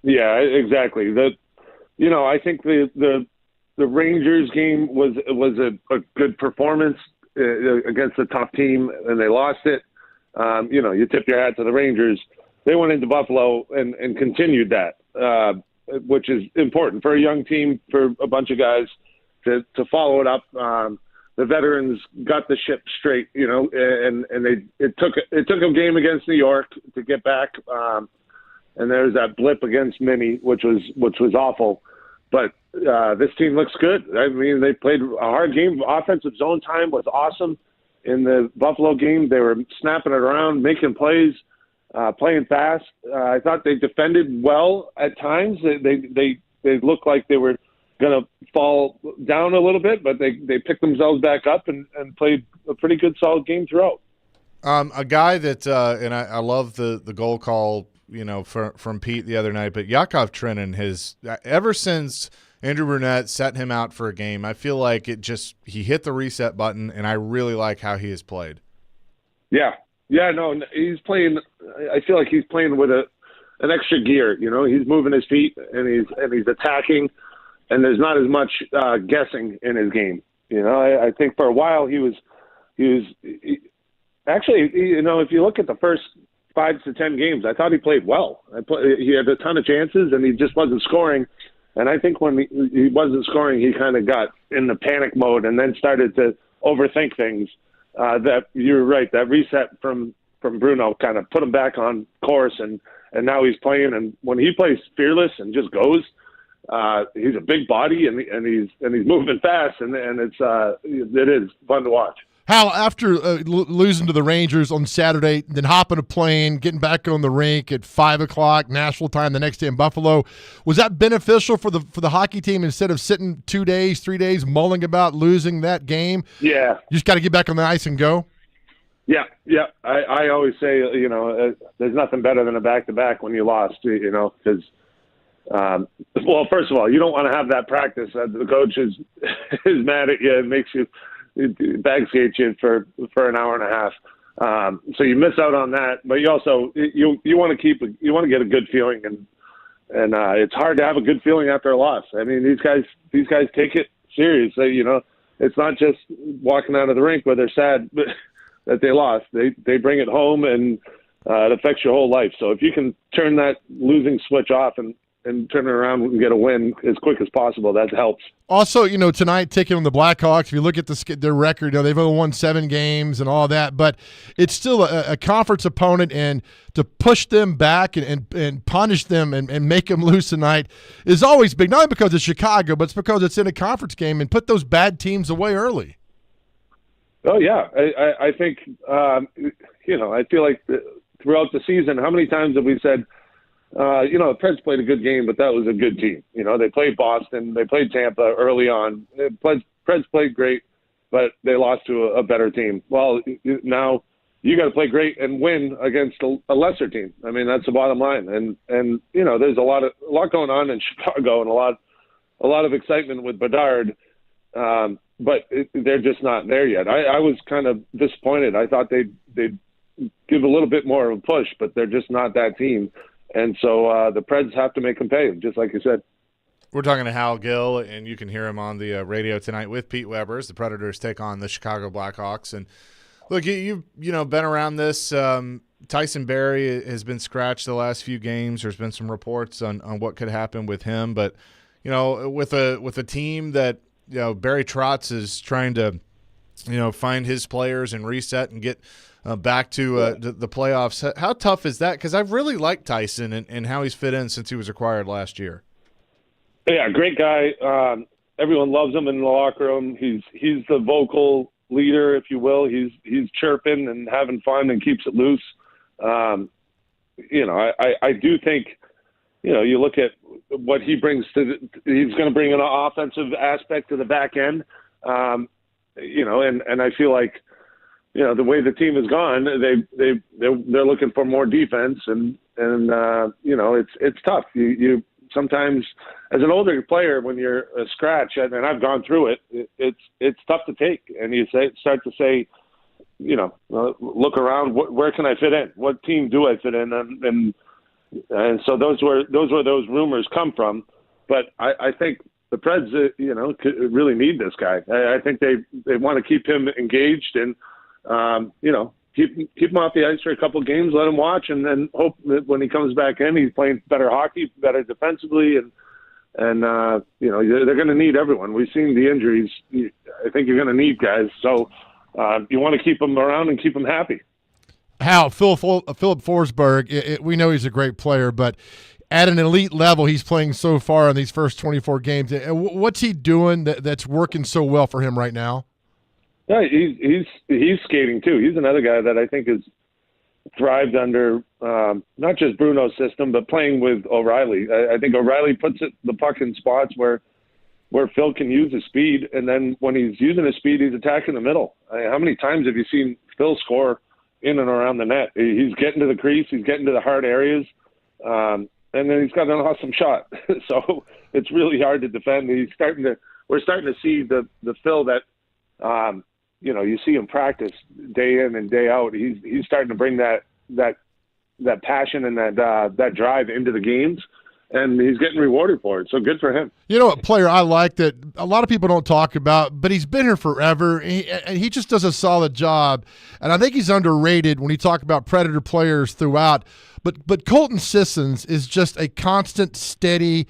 Yeah, exactly. I think the Rangers game was a good performance against a tough team, and they lost it. You tip your hat to the Rangers. They went into Buffalo and continued that, which is important for a young team, for a bunch of guys to follow it up. The veterans got the ship straight, and it took a game against New York to get back. And there's that blip against Minnie, which was awful. But this team looks good. They played a hard game. Offensive zone time was awesome in the Buffalo game. They were snapping it around, making plays, playing fast. I thought they defended well at times. They looked like they were going to fall down a little bit, but they picked themselves back up and played a pretty good, solid game throughout. A guy that and I love the goal call, from Pete the other night, but Yakov Trenin has, ever since Andrew Brunette set him out for a game, I feel like he hit the reset button, and I really like how he has played. Yeah, no, he's playing. I feel like he's playing with an extra gear. He's moving his feet and he's attacking, and there's not as much guessing in his game. I think for a while he was actually, if you look at the first 5 to 10 games, I thought he played well. He had a ton of chances, and he just wasn't scoring. And I think when he wasn't scoring, he kind of got in the panic mode and then started to overthink things. That you're right, that reset from Bruno kind of put him back on course, and now he's playing. And when he plays fearless and just goes, he's a big body and he's moving fast, and it is fun to watch. Hal, after losing to the Rangers on Saturday, then hopping a plane, getting back on the rink at 5 o'clock Nashville time the next day in Buffalo, was that beneficial for the hockey team instead of sitting 2 days, 3 days, mulling about losing that game? Yeah. You just got to get back on the ice and go? Yeah. I always say, there's nothing better than a back-to-back when you lost, because well, first of all, you don't want to have that practice. The coach is mad at you and makes you – bag skate you for an hour and a half. So you miss out on that, but you also you want to get a good feeling, and it's hard to have a good feeling after a loss. These guys take it serious. It's not just walking out of the rink where they're sad, that they lost, they bring it home, and it affects your whole life. So if you can turn that losing switch off and turn it around and get a win as quick as possible, that helps. Also, tonight taking on the Blackhawks, if you look at their record, they've only won 7 games and all that, but it's still a conference opponent, and to push them back and punish them and make them lose tonight is always big, not only because it's Chicago, but it's because it's in a conference game, and put those bad teams away early. Oh, yeah. I think, I feel like throughout the season, how many times have we said, the Preds played a good game, but that was a good team. They played Boston, they played Tampa early on. Preds played great, but they lost to a better team. Well, now you got to play great and win against a lesser team. I mean, that's the bottom line. And there's a lot going on in Chicago, and a lot of excitement with Bedard. But they're just not there yet. I was kind of disappointed. I thought they'd give a little bit more of a push, but they're just not that team. And so the Preds have to make them pay, just like you said. We're talking to Hal Gill, and you can hear him on the radio tonight with Pete Weber as the Predators take on the Chicago Blackhawks. And look, you've been around this. Tyson Barrie has been scratched the last few games. There's been some reports on what could happen with him, but with a team that Barry Trotz is trying to find his players and reset and get back to the playoffs. How tough is that? Because I've really liked Tyson and how he's fit in since he was acquired last year. Yeah, great guy. Everyone loves him in the locker room. He's the vocal leader, if you will. He's chirping and having fun and keeps it loose. I do think, you look at what he brings he's going to bring an offensive aspect to the back end. And I feel like, the way the team has gone, they're looking for more defense, and it's tough. You sometimes, as an older player, when you're a scratch, and I've gone through it, it's tough to take, and you start to say, look around, where can I fit in? What team do I fit in? And so those were those rumors come from, but I think the Preds, really need this guy. I think they want to keep him engaged and. Keep him off the ice for a couple of games, let him watch, and then hope that when he comes back in, he's playing better hockey, better defensively, and they're going to need everyone. We've seen the injuries. I think you're going to need guys, so you want to keep them around and keep them happy. Hal, Philip Forsberg, we know he's a great player, but at an elite level, he's playing so far in these first 24 games. What's he doing that's working so well for him right now? Yeah, he's skating too. He's another guy that I think has thrived under not just Bruno's system, but playing with O'Reilly. I think O'Reilly puts the puck in spots where Phil can use his speed, and then when he's using his speed, he's attacking the middle. How many times have you seen Phil score in and around the net? He's getting to the crease, he's getting to the hard areas, and then he's got an awesome shot. So it's really hard to defend. We're starting to see the Phil that. You see him practice day in and day out. He's starting to bring that passion and that drive into the games, and he's getting rewarded for it. So good for him. A player I like that a lot of people don't talk about, but he's been here forever. And he just does a solid job, and I think he's underrated when you talk about Predator players throughout. But Colton Sissons is just a constant, steady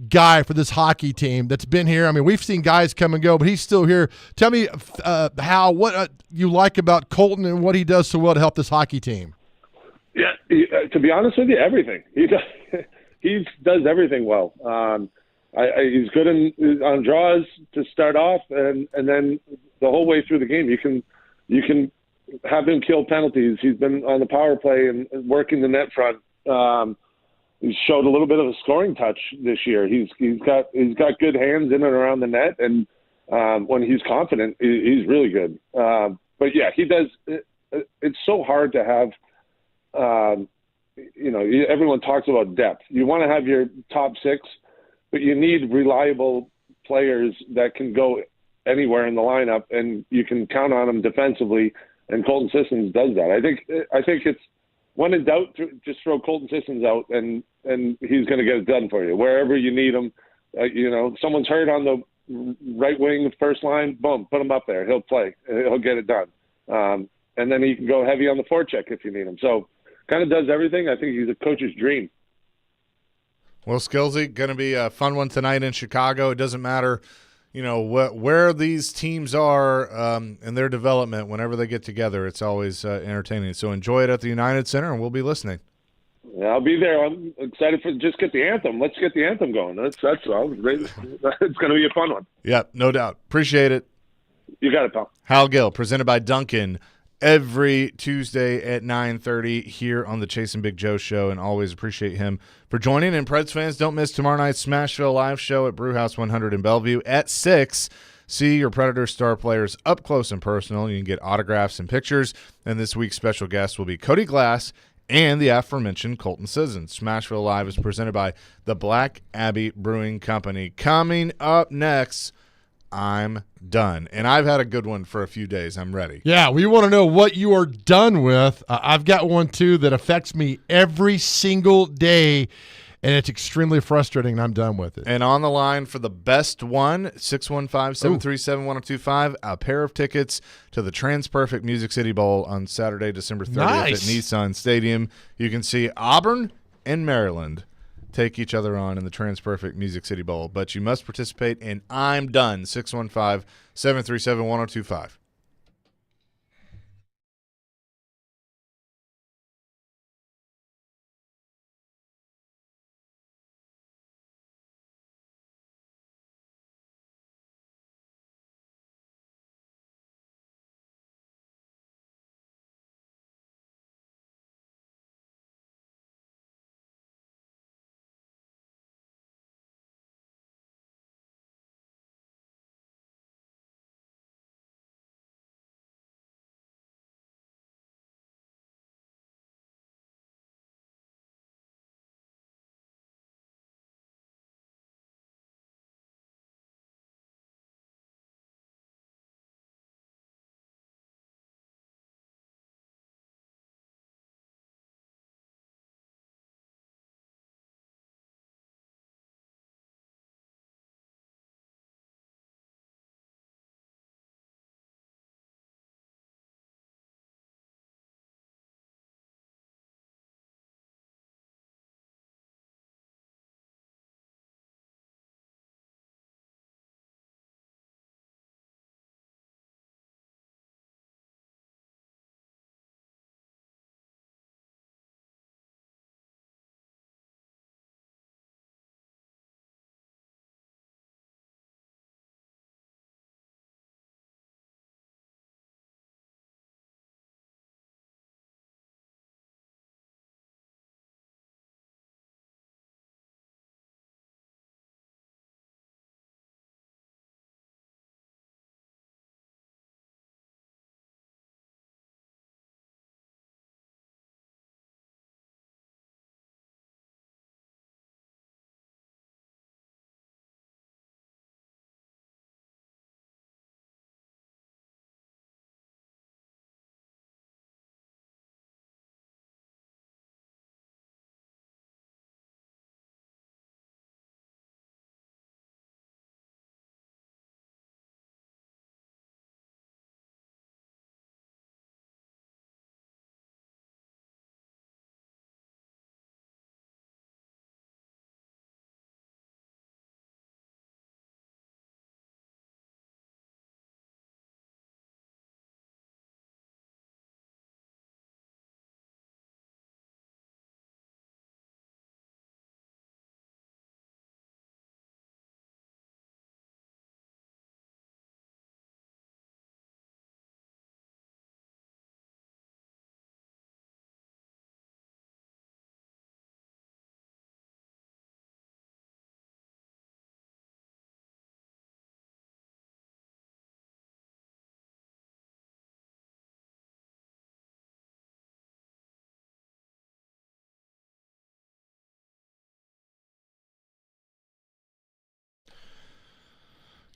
guy for this hockey team that's been here. I mean, we've seen guys come and go, but he's still here. Tell me, Hal, what you like about Colton and what he does so well to help this hockey team. Yeah, to be honest with you, everything. He does everything well. He's good on draws to start off, and then the whole way through the game, you can have him kill penalties. He's been on the power play and working the net front. He showed a little bit of a scoring touch this year. He's got good hands in and around the net, and when he's confident, he's really good. But yeah, he does. It's so hard to have. Everyone talks about depth. You want to have your top six, but you need reliable players that can go anywhere in the lineup, and you can count on them defensively. And Colton Sissons does that. I think it's. When in doubt, just throw Colton Sissons out, and he's going to get it done for you. Wherever you need him, someone's hurt on the right wing, first line, boom, put him up there. He'll play. He'll get it done. and then he can go heavy on the forecheck if you need him. So kind of does everything. I think he's a coach's dream. Well, Skillsy, going to be a fun one tonight in Chicago. It doesn't matter, where these teams are in their development. Whenever they get together, it's always entertaining. So enjoy it at the United Center, and we'll be listening. Yeah, I'll be there. I'm excited for just get the anthem. Let's get the anthem going. That's all. It's going to be a fun one. Yeah, no doubt. Appreciate it. You got it, pal. Hal Gill, presented by Duncan, every Tuesday at 9:30 here on the Chase and Big Joe show, and always appreciate him for joining. And Preds fans, don't miss tomorrow night's Smashville live show at Brewhouse 100 in Bellevue at 6. See your Predators star players up close and personal. You can get autographs and pictures, and this week's special guest will be Cody Glass and the aforementioned Colton Sissons. Smashville Live is presented by the Black Abbey Brewing Company. Coming up next, I'm done. And I've had a good one for a few days. I'm ready. Yeah, we want to know what you are done with. I've got one, too, that affects me every single day, and it's extremely frustrating, and I'm done with it. And on the line for the best one, 615-737-1025, a pair of tickets to the TransPerfect Music City Bowl on Saturday, December 30th at Nissan Stadium. You can see Auburn and Maryland take each other on in the TransPerfect Music City Bowl. But you must participate in I'm Done, 615-737-1025.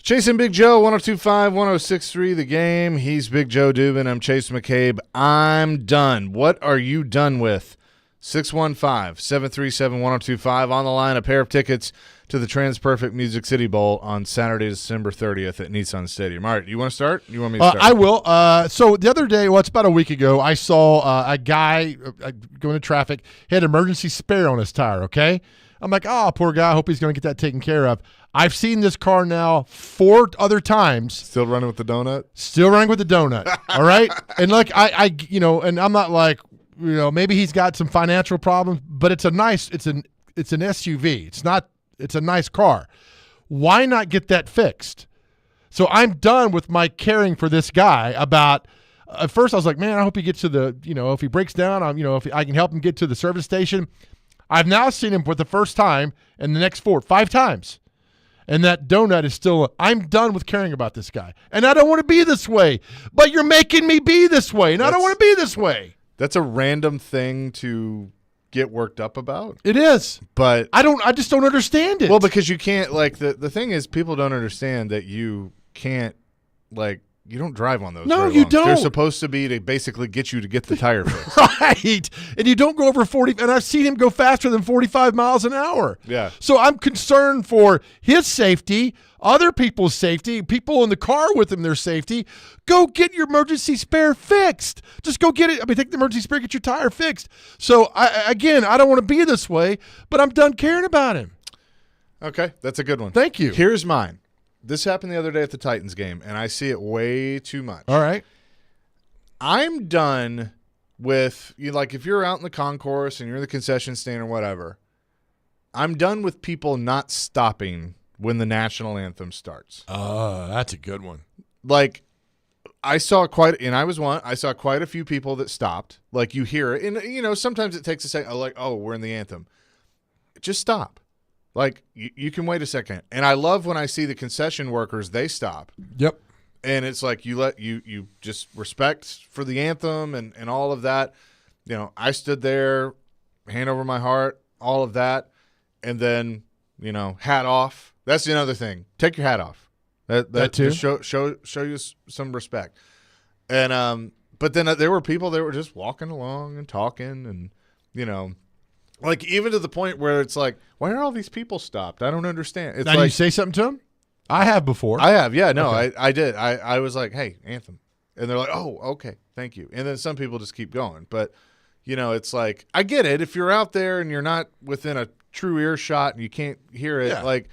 Chasing Big Joe, 102.5, 106.3 The Game. He's Big Joe Dubin. I'm Chase McCabe. I'm done. What are you done with 615-737-1025. On the line, a pair of tickets to the TransPerfect Music City Bowl on Saturday, December 30th at Nissan Stadium. All right, you want to start? You want me to start? I will. So the other day, it's about a week ago, I saw a guy going to traffic. He had an emergency spare on his tire, okay? I'm like, poor guy. I hope he's going to get that taken care of. I've seen this car now 4 other times. Still running with the donut? Still running with the donut, all right? And look, and I'm not like, maybe he's got some financial problems, but it's an SUV. It's a nice car. Why not get that fixed? So I'm done with my caring for this guy about, at first I was like, man, I hope he gets to the, if he breaks down, if I can help him get to the service station. I've now seen him for the first time in the next 5 times. And that donut is still, I'm done with caring about this guy. And I don't want to be this way, but you're making me be this way, and I don't want to be this way. That's a random thing to get worked up about. It is. But I just don't understand it. Well, because you can't, like, the thing is, people don't understand that you can't, like, you don't drive on those. No, very you long. don't. They're supposed to be to basically get you to get the tire fixed. Right. And you don't go over 40, and I've seen him go faster than 45 miles an hour. Yeah. So I'm concerned for his safety, other people's safety, people in the car with him, their safety. Go get your emergency spare fixed. Just go get it. Take the emergency spare, get your tire fixed. So, I don't want to be this way, but I'm done caring about him. Okay, that's a good one. Thank you. Here's mine. This happened the other day at the Titans game, and I see it way too much. All right. I'm done with, if you're out in the concourse and you're in the concession stand or whatever, I'm done with people not stopping when the national anthem starts. That's a good one. Like, I saw quite a few people that stopped. Like, you hear it, and, sometimes it takes a second, like, we're in the anthem. Just stop. Like, you can wait a second. And I love when I see the concession workers, they stop. Yep. And it's like you just respect for the anthem and all of that. I stood there, hand over my heart, all of that. And then, hat off. That's another thing. Take your hat off. That too? Just show you some respect. And but then there were people that were just walking along and talking and, like, even to the point where it's like, why are all these people stopped? I don't understand. It's now, you say something to him? I have before. I have, yeah. No, okay. I did. I was like, hey, anthem. And they're like, oh, okay, thank you. And then some people just keep going. But, it's like, I get it. If you're out there and you're not within a true earshot and you can't hear it,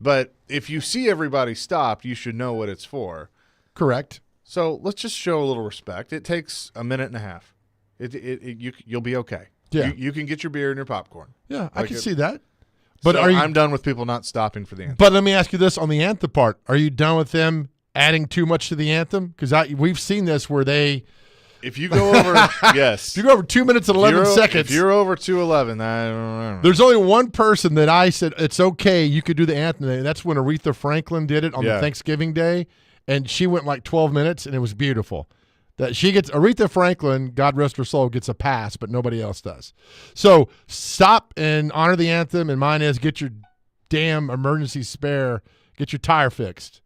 but if you see everybody stopped, you should know what it's for. Correct. So let's just show a little respect. It takes a minute and a half. You'll be okay. Yeah. You can get your beer and your popcorn. Yeah, I can see that. But so I'm done with people not stopping for the anthem. But let me ask you this on the anthem part. Are you done with them adding too much to the anthem? Because we've seen this where they – if you go over – yes. If you go over 2 minutes and 11 seconds. If you're over 2:11, I don't know. There's only one person that I said it's okay, you could do the anthem. And that's when Aretha Franklin did it on the Thanksgiving Day. And she went like 12 minutes, and it was beautiful. That Aretha Franklin, God rest her soul, gets a pass, but nobody else does. So stop and honor the anthem, and mine is get your damn emergency spare, get your tire fixed.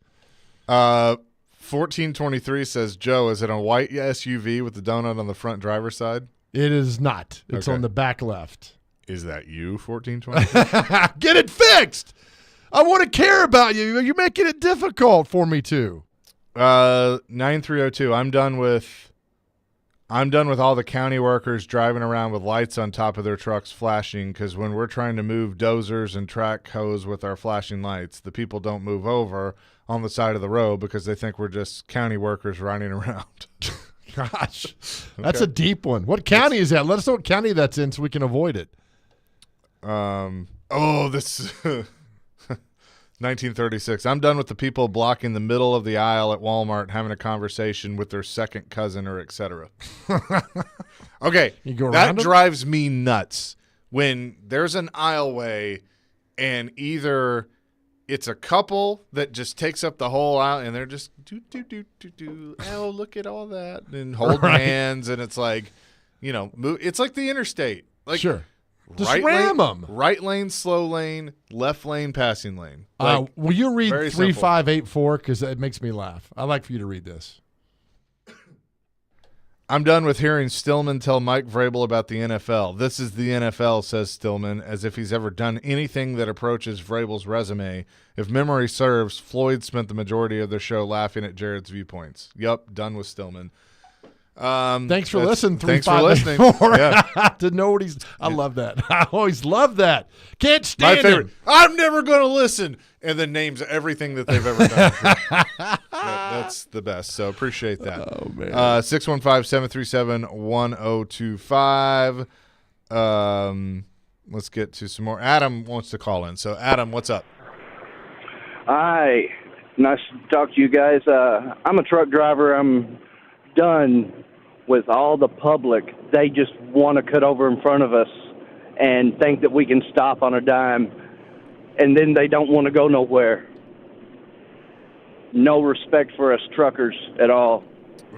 1423 says, Joe, is it a white SUV with the donut on the front driver's side? It is not. It's Okay. on the back left. Is that you, 1423? Get it fixed. I want to care about you. You're making it difficult for me to. 9302. I'm done with all the county workers driving around with lights on top of their trucks flashing, because when we're trying to move dozers and track hose with our flashing lights, the people don't move over on the side of the road because they think we're just county workers riding around. Gosh, that's a deep one. What county is that? Let us know what county that's in so we can avoid it. This 1936. I'm done with the people blocking the middle of the aisle at Walmart having a conversation with their second cousin or etc. Okay, You go that around 'em? drives me nuts when there's an aisleway and either it's a couple that just takes up the whole aisle and they're just do. Oh, look at all that and holding Right. hands, and it's like, it's like the interstate. Like, Sure. Just right ram lane, them. Right lane, slow lane, left lane, passing lane. Like, Will you read very simple. 3584 because it makes me laugh. I like for you to read this. I'm done with hearing Stillman tell Mike Vrabel about the NFL. This is the NFL, says Stillman, as if he's ever done anything that approaches Vrabel's resume. If memory serves, Floyd spent the majority of their show laughing at Jared's viewpoints. Yup, done with Stillman. Thanks for listening. Thanks for listening. Yeah. To know what he's. I love that. I always love that. Can't stand My favorite. him. I'm never going to listen, and then names everything that they've ever done. That's the best. So appreciate that. Oh man. 615-737-1025. Let's get to some more. Adam wants to call in. So Adam, what's up? Hi. Nice to talk to you guys. I'm a truck driver. I'm done with all the public. They just want to cut over in front of us and think that we can stop on a dime, and then they don't want to go nowhere. No respect for us truckers at all.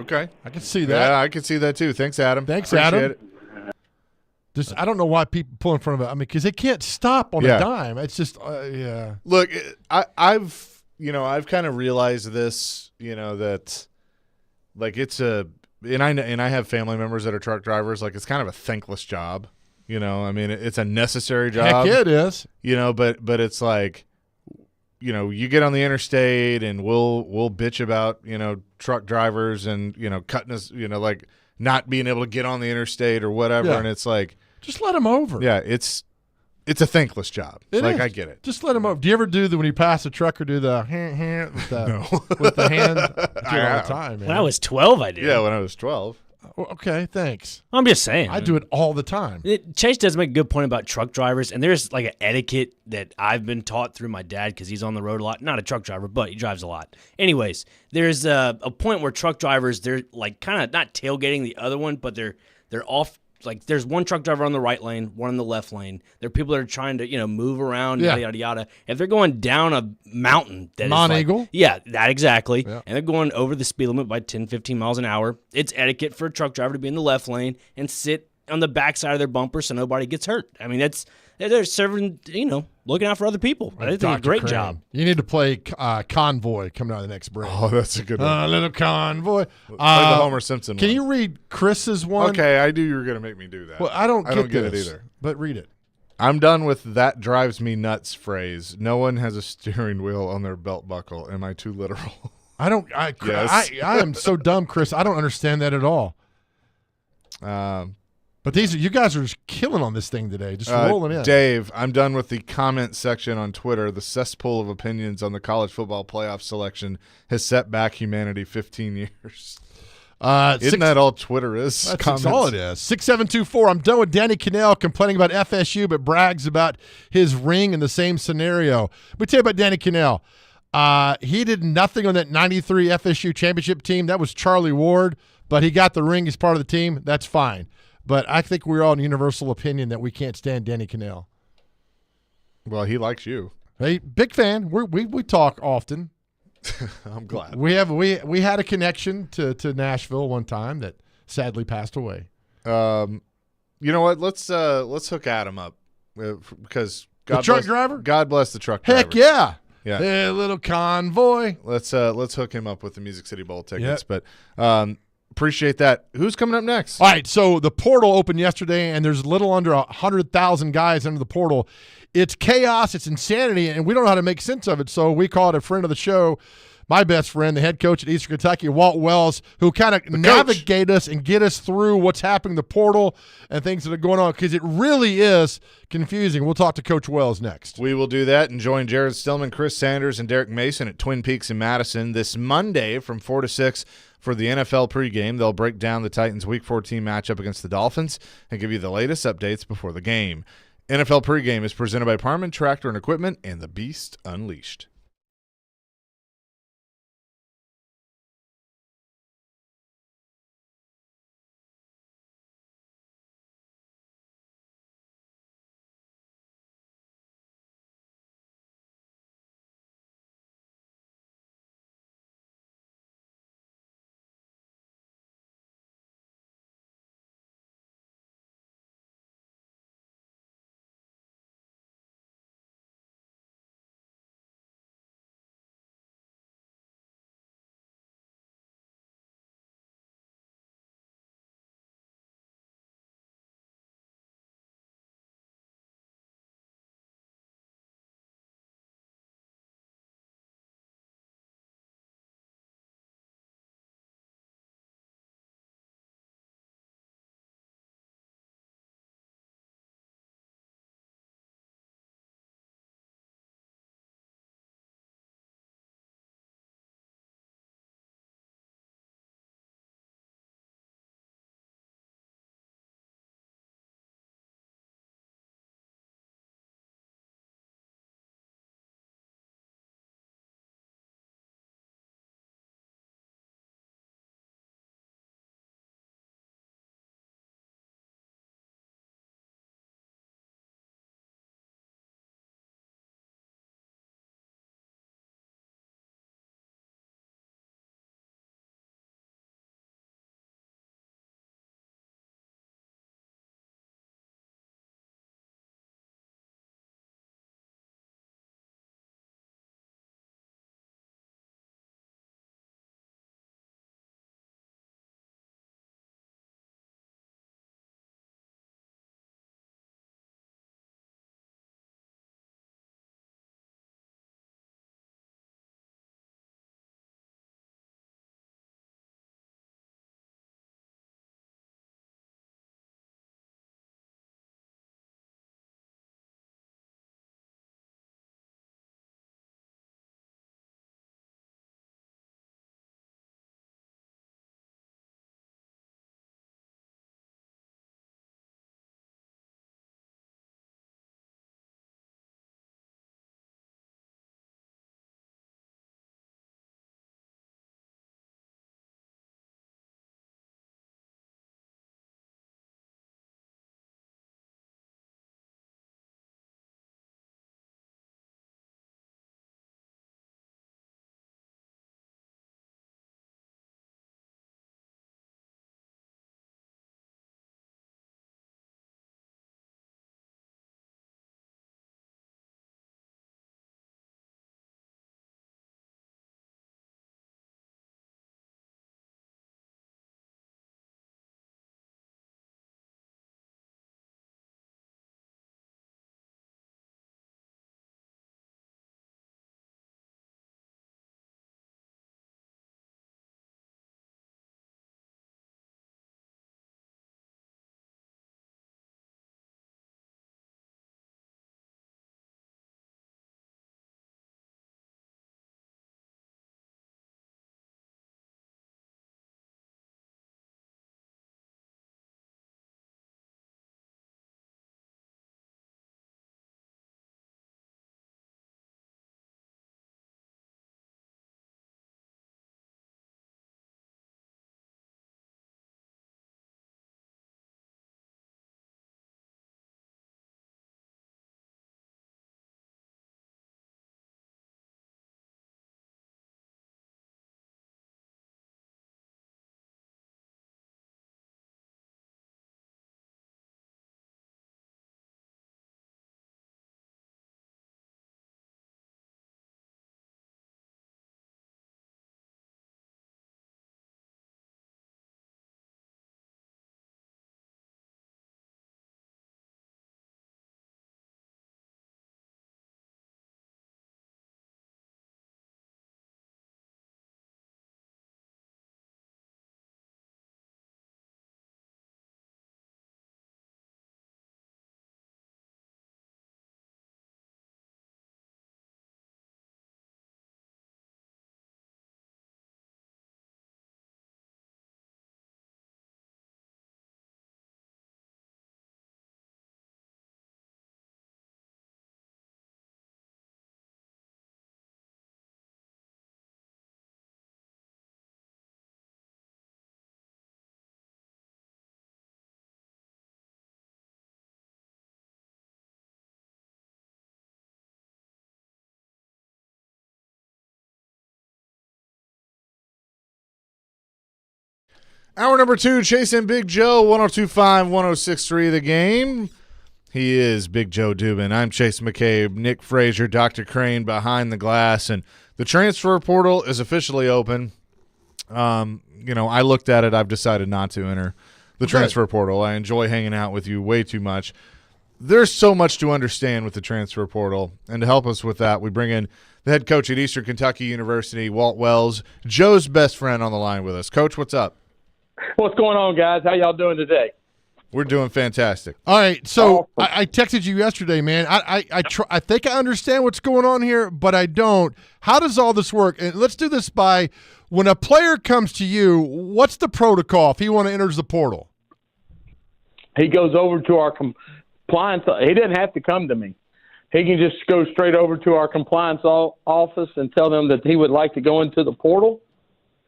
Okay. I can see that. Yeah, I can see that too. Thanks, Adam. Thanks, Appreciate Adam. it. Just, I don't know why people pull in front of it. I mean, because they can't stop on a dime. It's just, yeah. Look, I've kind of realized this, that like it's and I have family members that are truck drivers. Like it's kind of a thankless job. I mean, it's a necessary job. Heck, it is. But it's like, you get on the interstate and we'll bitch about, truck drivers and, cutting us, like not being able to get on the interstate or whatever. Yeah. And it's like, just let them over. yeah, it's a thankless job. It is. I get it. Just let them over. Do you ever do when you pass a trucker, do the hand with the hand? I do it all the time, man. When I was 12, I did. Yeah, when I was 12. Well, okay, thanks. I'm just saying. I do it all the time. Chase does make a good point about truck drivers, and there's like an etiquette that I've been taught through my dad because he's on the road a lot. Not a truck driver, but he drives a lot. Anyways, there's a point where truck drivers, they're like kind of not tailgating the other one, but they're off. Like there's one truck driver on the right lane, one on the left lane. There are people that are trying to, move around, yada, yada, yada. If they're going down a mountain that Mont is Eagle? yeah, that exactly. Yeah. And they're going over the speed limit by 10, 15 miles an hour. It's etiquette for a truck driver to be in the left lane and sit on the backside of their bumper so nobody gets hurt. I mean, they're serving, looking out for other people. I think a great Crane. job. You need to play Convoy coming out of the next break. Oh, that's a good one. Little Convoy. Play the Homer Simpson Can one. you read Chris's one? Okay, I knew you were going to make me do that. Well, I don't get it this, either. But read it. I'm done with that drives me nuts phrase. No one has a steering wheel on their belt buckle. Am I too literal? Yes. I am so dumb, Chris. I don't understand that at all. But you guys are just killing on this thing today, just rolling in. Dave, I'm done with the comment section on Twitter. The cesspool of opinions on the college football playoff selection has set back humanity 15 years. Isn't that all Twitter is? That's all it is. 6724. I'm done with Danny Cannell complaining about FSU, but brags about his ring in the same scenario. Let me tell you about Danny Cannell. He did nothing on that 93 FSU championship team. That was Charlie Ward, but he got the ring as part of the team. That's fine. But I think we're all in universal opinion that we can't stand Danny Cannell. Well, he likes you. Hey, big fan. We talk often. I'm glad. We had a connection to Nashville one time that sadly passed away. You know what? Let's hook Adam up because The truck driver? God bless the truck driver. Heck yeah. Yeah. Hey, little Convoy. Let's hook him up with the Music City Bowl tickets. Yep. But appreciate that. Who's coming up next? All right, so the portal opened yesterday, and there's a little under 100,000 guys under the portal. It's chaos, it's insanity, and we don't know how to make sense of it. So we called a friend of the show, my best friend, the head coach at Eastern Kentucky, Walt Wells, who kind of navigate us and get us through what's happening in the portal and things that are going on, because it really is confusing. We'll talk to Coach Wells next. We will do that and join Jared Stillman, Chris Sanders, and Derek Mason at Twin Peaks in Madison this Monday from 4 to 6 for the NFL pregame. They'll break down the Titans' Week 14 matchup against the Dolphins and give you the latest updates before the game. NFL pregame is presented by Parman Tractor and Equipment and the Beast Unleashed. Hour number 2, chasing Big Joe, 102.5, 106.3 The Game. He is Big Joe Dubin. I'm Chase McCabe, Nick Frazier, Dr. Crane behind the glass, and the transfer portal is officially open. I looked at it. I've decided not to enter the transfer portal. I enjoy hanging out with you way too much. There's so much to understand with the transfer portal, and to help us with that, we bring in the head coach at Eastern Kentucky University, Walt Wells, Joe's best friend, on the line with us. Coach, what's up? What's going on, guys? How y'all doing today? We're doing fantastic. All right, so I texted you yesterday, man. I think I understand what's going on here, but I don't. How does all this work? And let's do this by, when a player comes to you, what's the protocol if he want to enter the portal? He goes over to our compliance. He doesn't have to come to me. He can just go straight over to our compliance office and tell them that he would like to go into the portal,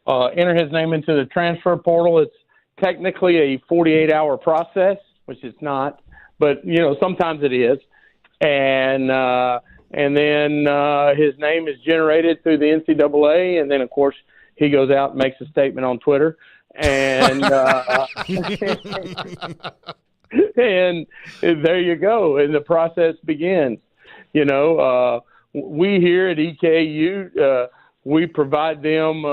enter his name into the transfer portal. It's technically a 48-hour process, which it's not, but sometimes it is. And then his name is generated through the NCAA, and then of course he goes out and makes a statement on Twitter, and and there you go, and the process begins. We here at EKU, we provide them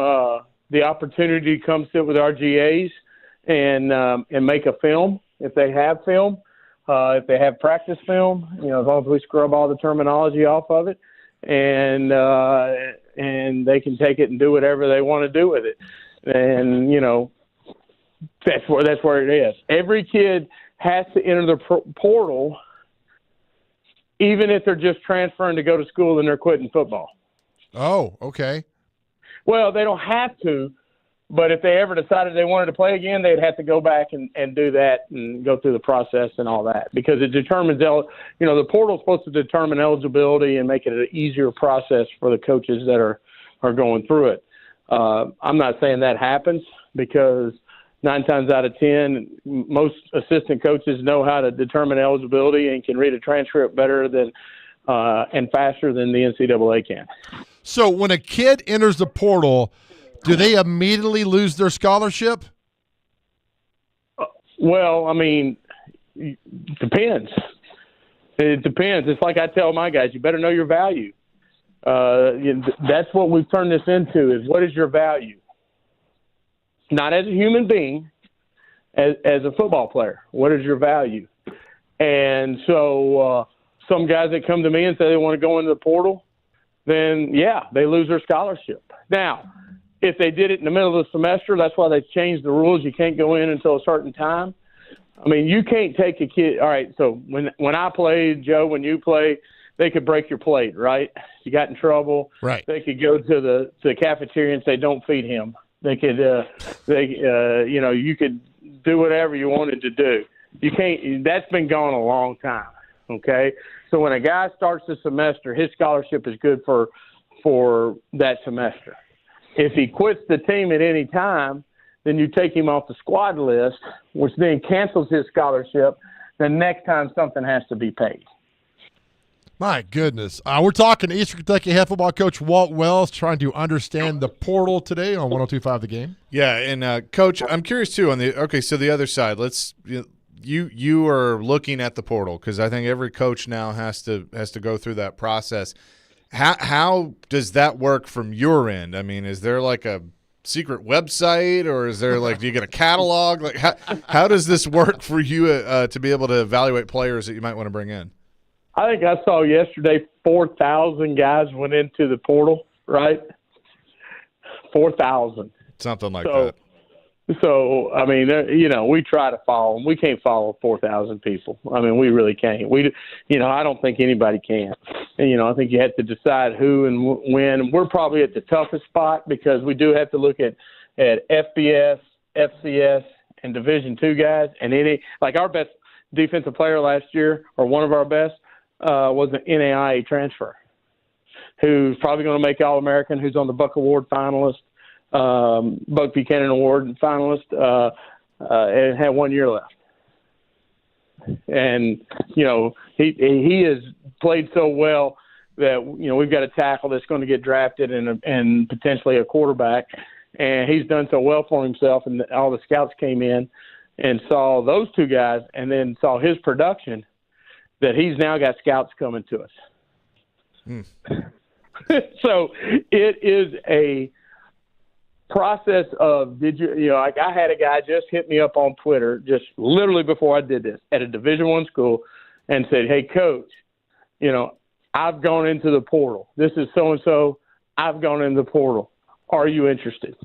the opportunity to come sit with our GAs and make a film if they have film, if they have practice film. As long as we scrub all the terminology off of it, and they can take it and do whatever they want to do with it. And that's where it is. Every kid has to enter the portal, even if they're just transferring to go to school and they're quitting football. Oh, okay. Well, they don't have to, but if they ever decided they wanted to play again, they'd have to go back and do that and go through the process and all that, because it determines, the portal's supposed to determine eligibility and make it an easier process for the coaches that are going through it. I'm not saying that happens, because 9 times out of 10, most assistant coaches know how to determine eligibility and can read a transcript better than and faster than the NCAA can. So when a kid enters the portal, do they immediately lose their scholarship? Well, it depends. It depends. It's like I tell my guys, you better know your value. That's what we've turned this into, is what is your value? Not as a human being, as a football player. What is your value? And so some guys that come to me and say they want to go into the portal, then, yeah, they lose their scholarship. Now, if they did it in the middle of the semester, that's why they changed the rules. You can't go in until a certain time. You can't take a kid. All right, so when I played, Joe, when you play, they could break your plate, right? You got in trouble. Right. They could go to the cafeteria and say, don't feed him. They could, you could do whatever you wanted to do. You can't. That's been gone a long time. Okay. So when a guy starts the semester, his scholarship is good for that semester. If he quits the team at any time, then you take him off the squad list, which then cancels his scholarship. The next time something has to be paid. My goodness. We're talking to Eastern Kentucky head football coach Walt Wells, trying to understand the portal today on 102.5 The Game. Yeah, and Coach, I'm curious too so the other side, you are looking at the portal, because I think every coach now has to go through that process. How does that work from your end? Is there like a secret website, or is there do you get a catalog? How does this work for you to be able to evaluate players that you might want to bring in? I think I saw yesterday 4,000 guys went into the portal, right? 4,000. Something like that. So, we try to follow them. We can't follow 4,000 people. We really can't. I don't think anybody can. And, I think you have to decide who and when. We're probably at the toughest spot, because we do have to look at FBS, FCS, and Division II guys. And our best defensive player last year, or one of our best, was an NAIA transfer, who's probably going to make All-American, who's on the Buck Award finalist, Buck Buchanan Award finalist, and had 1 year left. And, he has played so well that, we've got a tackle that's going to get drafted and potentially a quarterback. and he's done so well for himself, and all the scouts came in and saw those two guys and then saw his production, that he's now got scouts coming to us. So it is a process of, like I had a guy just hit me up on Twitter just literally before I did this at a Division I school and said, "Hey, coach, I've gone into the portal. This is so-and-so. I've gone into the portal. Are you interested?"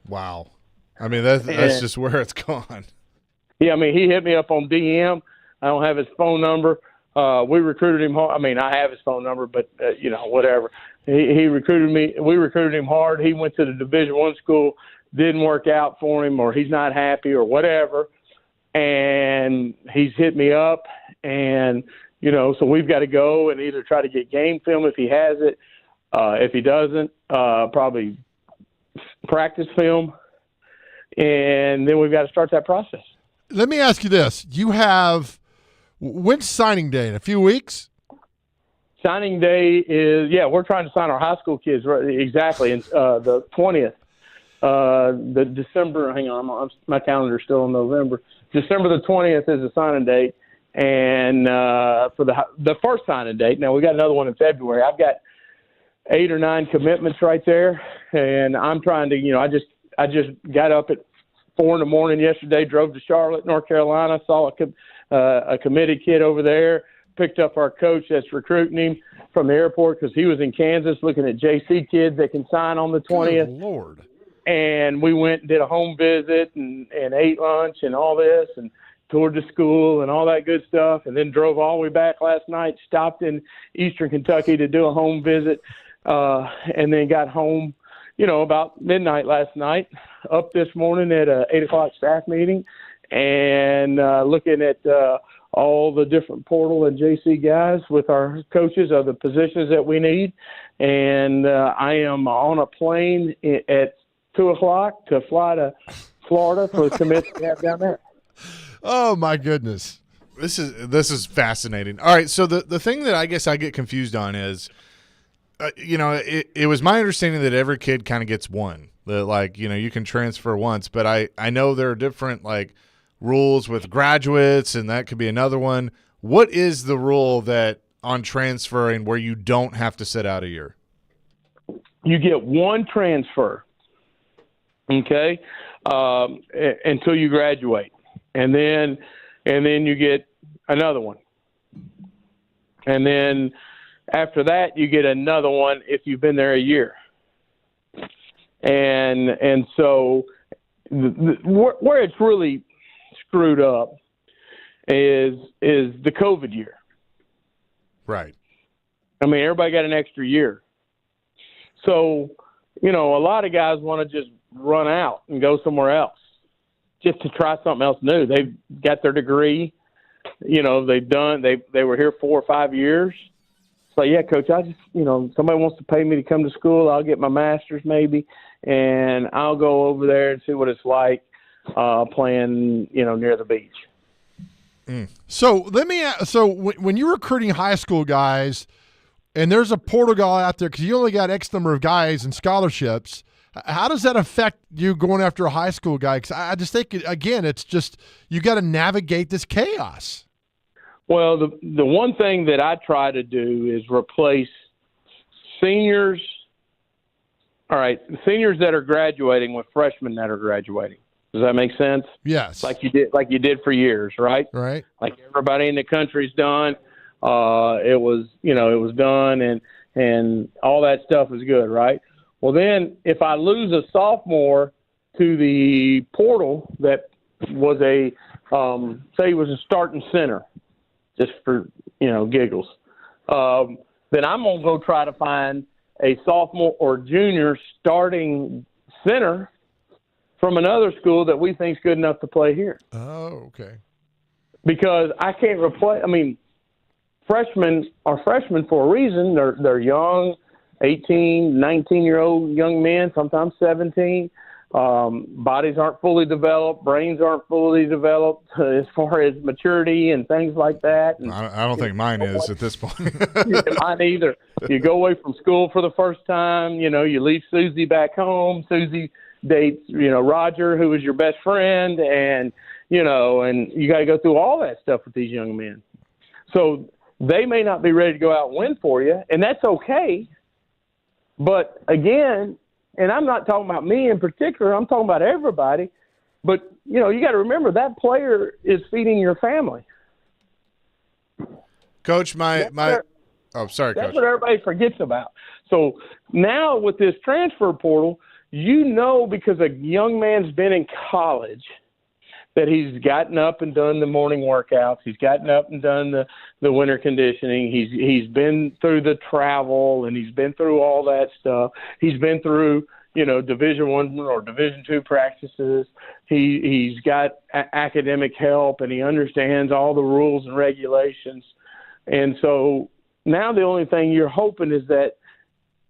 Wow. I mean, that's just where it's gone. Yeah, I mean, he hit me up on DM. I don't have his phone number. We recruited him hard. I mean, I have his phone number, but, whatever. He recruited me. We recruited him hard. He went to the Division I school, didn't work out for him, or he's not happy or whatever. And he's hit me up, and, so we've got to go and either try to get game film if he has it. If he doesn't, probably practice film. And then we've got to start that process. Let me ask you this. When's signing day? In a few weeks? Signing day is, we're trying to sign our high school kids, right, exactly, the 20th. The December, hang on, my calendar's still in November. December the 20th is the signing date. And for the first signing date, now we got another one in February. I've got 8 or 9 commitments right there. And I'm trying to, I just got up at 4 a.m. yesterday, drove to Charlotte, North Carolina, saw a committed kid over there, picked up our coach that's recruiting him from the airport because he was in Kansas looking at JC kids that can sign on the 20th. Good Lord. And we went and did a home visit and ate lunch and all this and toured the school and all that good stuff, and then drove all the way back last night, stopped in Eastern Kentucky to do a home visit, and then got home about midnight last night, up this morning at a 8 o'clock staff meeting, and looking at all the different portal and JC guys with our coaches of the positions that we need. And I am on a plane at 2 o'clock to fly to Florida for the commits we have down there. Oh, my goodness. This is fascinating. All right, so the thing that I guess I get confused on is, it was my understanding that every kid kind of gets one. That you can transfer once, but I know there are different rules with graduates, and that could be another one. What is the rule that on transferring where you don't have to sit out a year? You get one transfer, okay, until you graduate, and then you get another one, and then after that, you get another one if you've been there a year. And so where it's really screwed up is the COVID year. Right. I mean, everybody got an extra year. So, a lot of guys want to just run out and go somewhere else just to try something else new. They've got their degree. They were here 4 or 5 years. So, yeah, Coach, I just, somebody wants to pay me to come to school. I'll get my master's maybe, and I'll go over there and see what it's like playing, near the beach. Mm. So let me ask, when you're recruiting high school guys and there's a portal guy out there because you only got X number of guys and scholarships, how does that affect you going after a high school guy? Because I just think, again, it's just you got to navigate this chaos. Well, the one thing that I try to do is replace seniors. All right, seniors that are graduating with freshmen that are graduating. Does that make sense? Yes. Like you did for years, right? Right. Like everybody in the country's done. It was done, and all that stuff is good, right? Well, then if I lose a sophomore to the portal that was say he was a starting center, just for, giggles, then I'm going to go try to find a sophomore or junior starting center from another school that we think is good enough to play here. Oh, okay. Because I can't replace – freshmen are freshmen for a reason. They're young, 18, 19-year-old young men, sometimes 17. Bodies aren't fully developed, brains aren't fully developed as far as maturity and things like that. And I don't think mine is at this point. Mine either. You go away from school for the first time. You leave Susie back home. Susie dates, Roger, who was your best friend, and and you got to go through all that stuff with these young men. So they may not be ready to go out and win for you, and that's okay. But again, and I'm not talking about me in particular, I'm talking about everybody. But, you got to remember that player is feeding your family. Coach, sorry, That's Coach. what everybody forgets about. So now with this transfer portal, because a young man's been in college, that he's gotten up and done the morning workouts. He's gotten up and done the winter conditioning. He's been through the travel, and he's been through all that stuff. He's been through, Division I or Division II practices. He's got academic help, and he understands all the rules and regulations. And so now the only thing you're hoping is that,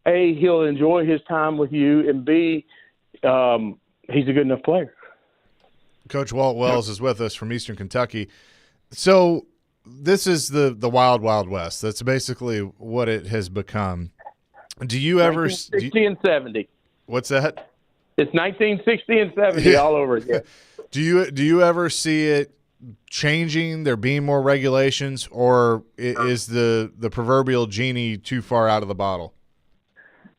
A, he'll enjoy his time with you, and B, he's a good enough player. Coach Walt Wells is with us from Eastern Kentucky. So this is the Wild Wild West. That's basically what it has become. Do you ever 1960 and 70? What's that? It's 1960 and 70 all over again. Do you ever see it changing, there being more regulations, or is the proverbial genie too far out of the bottle?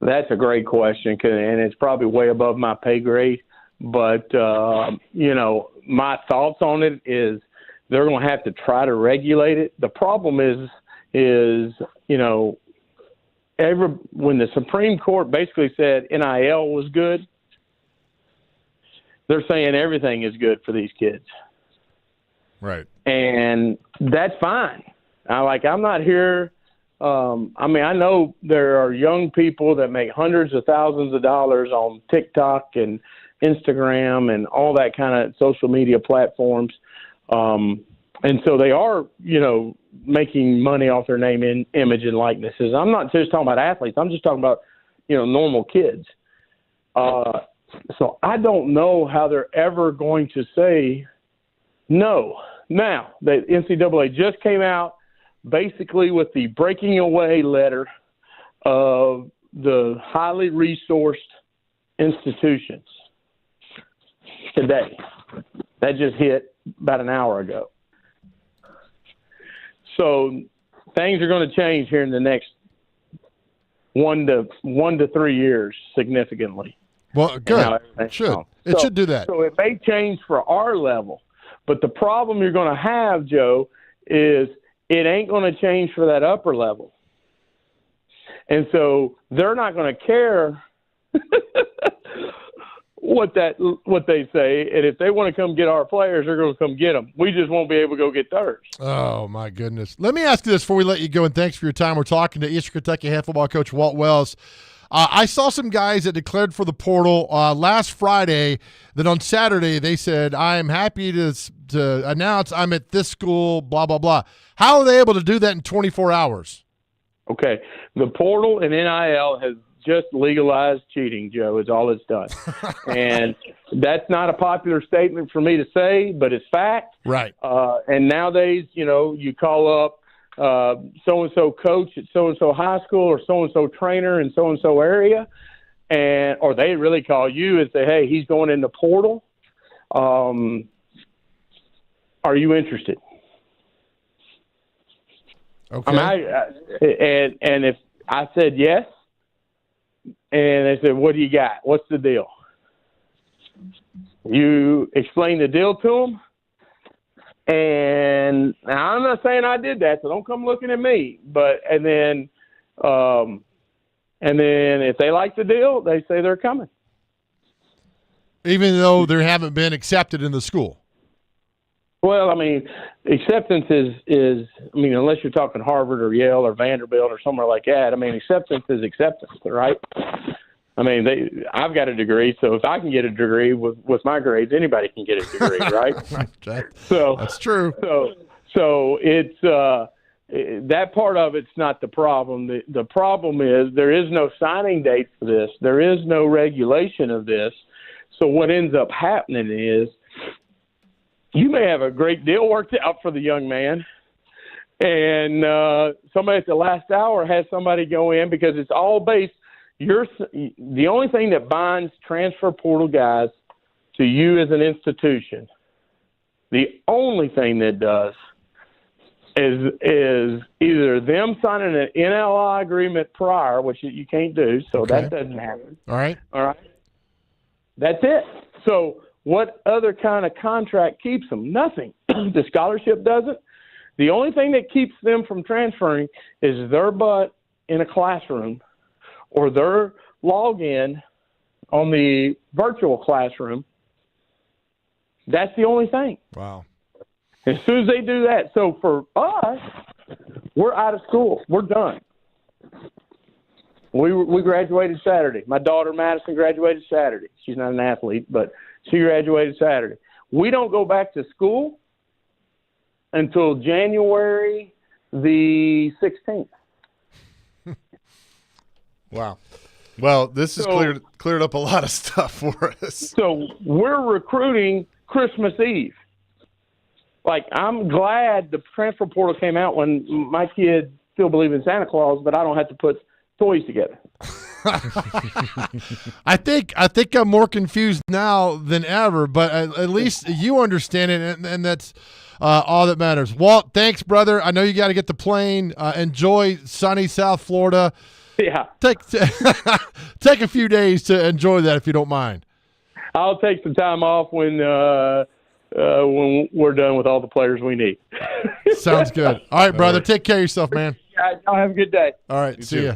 That's a great question, and it's probably way above my pay grade. But, my thoughts on it is they're going to have to try to regulate it. The problem is when the Supreme Court basically said NIL was good, they're saying everything is good for these kids. Right. And that's fine. I'm not here. I know there are young people that make hundreds of thousands of dollars on TikTok and Instagram and all that kind of social media platforms. And so they are, making money off their name, image, and likenesses. I'm not just talking about athletes. I'm just talking about, normal kids. So I don't know how they're ever going to say no. Now, the NCAA just came out basically with the breaking away letter of the highly resourced institutions today. That just hit about an hour ago. So things are going to change here in the next 1 to 3 years significantly. Well, good. It should do that. So it may change for our level. But the problem you're going to have, Joe, is it ain't going to change for that upper level. And so they're not going to care what they say, and if they want to come get our players, they're going to come get them. We just won't be able to go get theirs. Oh, my goodness. Let me ask you this before we let you go, and thanks for your time. We're talking to Eastern Kentucky head football coach Walt Wells. I saw some guys that declared for the portal last Friday that on Saturday they said, I am happy to announce I'm at this school, blah, blah, blah. How are they able to do that in 24 hours? Okay. The portal and NIL has just legalized cheating, Joe, is all it's done. And that's not a popular statement for me to say, but it's fact. Right. And nowadays, you call up so-and-so coach at so-and-so high school or so-and-so trainer in so-and-so area, or they really call you and say, hey, he's going in the portal. Are you interested? Okay. And if I said yes, and they said, what do you got? What's the deal? You explain the deal to them. And now I'm not saying I did that, so don't come looking at me. And then if they like the deal, they say they're coming. Even though they haven't been accepted in the school. Well, acceptance is unless you're talking Harvard or Yale or Vanderbilt or somewhere like that, acceptance is acceptance, right? I've got a degree, so if I can get a degree with my grades, anybody can get a degree, right? That's true. So it's that part of it's not the problem. The problem is there is no signing date for this. There is no regulation of this. So what ends up happening is you may have a great deal worked out for the young man, and somebody at the last hour has somebody go in because it's all based. The only thing that binds transfer portal guys to you as an institution, the only thing that does is either them signing an NLI agreement prior, which you can't do, so that doesn't happen. All right. That's it. So what other kind of contract keeps them? Nothing. The scholarship doesn't. The only thing that keeps them from transferring is their butt in a classroom or their login on the virtual classroom. That's the only thing. Wow. As soon as they do that, so for us, we're out of school. We're done. We graduated Saturday. My daughter Madison graduated Saturday. She's not an athlete, but she graduated Saturday. We don't go back to school until January the 16th. Wow. Well, this has cleared up a lot of stuff for us. So we're recruiting Christmas Eve. Like, I'm glad the transfer portal came out when my kids still believe in Santa Claus, but I don't have to put toys together. I think I'm more confused now than ever, but at least you understand it, and that's all that matters. Walt, thanks, brother. I know you got to get the plane. Enjoy sunny South Florida. Yeah. Take a few days to enjoy that if you don't mind. I'll take some time off when we're done with all the players we need. Sounds good. All right, brother. Take care of yourself, man. Yeah, y'all have a good day. All right. See ya.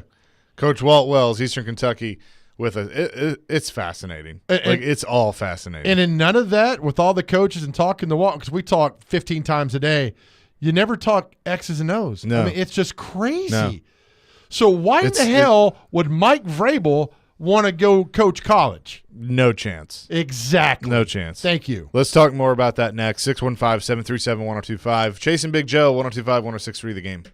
Coach Walt Wells, Eastern Kentucky, with us. It's fascinating. It's all fascinating. And in none of that, with all the coaches and talking to Walt, because we talk 15 times a day, you never talk X's and O's. No. I mean, it's just crazy. No. So why in the hell would Mike Vrabel want to go coach college? No chance. Exactly. No chance. Thank you. Let's talk more about that next. 615-737-1025. Chasing Big Joe, 1025-1063 The Game.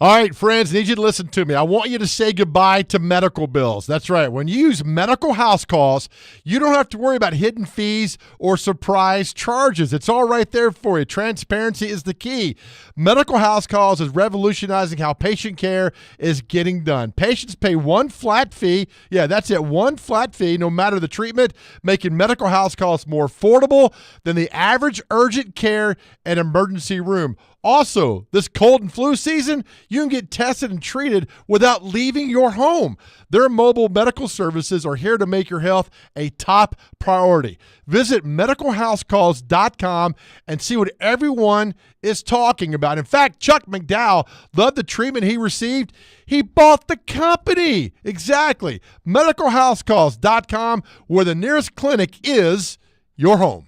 All right, friends, I need you to listen to me. I want you to say goodbye to medical bills. That's right. When you use medical house calls, you don't have to worry about hidden fees or surprise charges. It's all right there for you. Transparency is the key. Medical house calls is revolutionizing how patient care is getting done. Patients pay one flat fee. Yeah, that's it, one flat fee, no matter the treatment, making medical house calls more affordable than the average urgent care and emergency room. Also, this cold and flu season, you can get tested and treated without leaving your home. Their mobile medical services are here to make your health a top priority. Visit medicalhousecalls.com and see what everyone is talking about. In fact, Chuck McDowell loved the treatment he received. He bought the company. Exactly. Medicalhousecalls.com, where the nearest clinic is your home.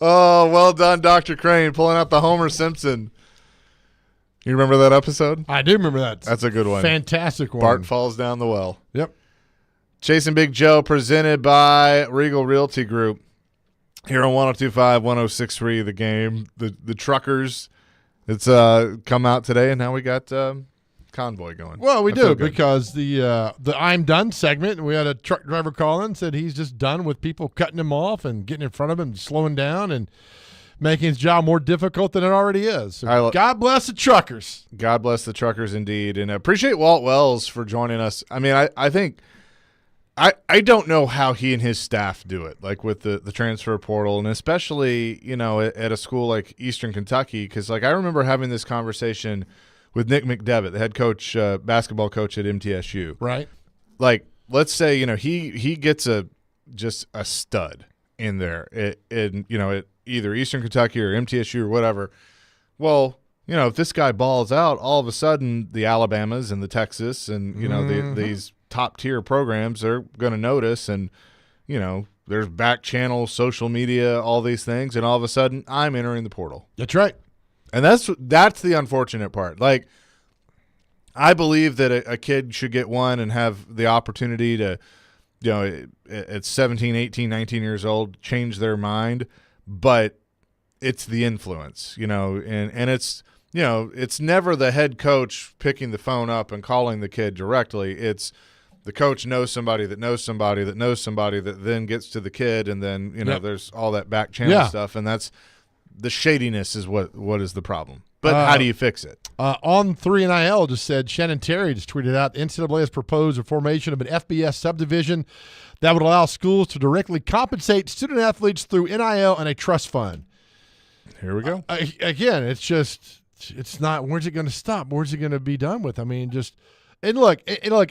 Oh, well done, Dr. Crane, pulling out the Homer Simpson. You remember that episode? I do remember that. That's a good one. Fantastic one. Bart falls down the well. Yep. Chasing Big Joe, presented by Regal Realty Group. Here on 102.5, 106.3, the game. The truckers, it's come out today, and now we got Convoy going. Well, we I feel do good. because the I'm done segment, we had a truck driver call in, said he's just done with people cutting him off and getting in front of him, slowing down, and making his job more difficult than it already is. So God bless the truckers. God bless the truckers indeed. And I appreciate Walt Wells for joining us. I mean, I think I don't know how he and his staff do it, like with the transfer portal, and especially, you know, at a school like Eastern Kentucky, because like I remember having this conversation with Nick McDevitt, the head coach, basketball coach at MTSU. Right. Like, let's say, you know, he gets just a stud in there at either Eastern Kentucky or MTSU or whatever. Well, you know, if this guy balls out, all of a sudden the Alabamas and the Texas and, you know, these top-tier programs are going to notice, and, you know, there's back channel, social media, all these things, and all of a sudden I'm entering the portal. That's right. And that's the unfortunate part. Like, I believe that a kid should get one and have the opportunity to, you know, at 17, 18, 19 years old, change their mind, but it's the influence, you know, and it's, you know, it's never the head coach picking the phone up and calling the kid directly. It's the coach knows somebody that knows somebody that knows somebody that then gets to the kid, and then, you know, there's all that back channel stuff, and that's the shadiness is what is the problem. But how do you fix it? On 3NIL just said, Shannon Terry just tweeted out, the NCAA has proposed a formation of an FBS subdivision that would allow schools to directly compensate student athletes through NIL and a trust fund. Here we go. Again, it's not, where's it going to stop? Where's it going to be done with? I mean, look,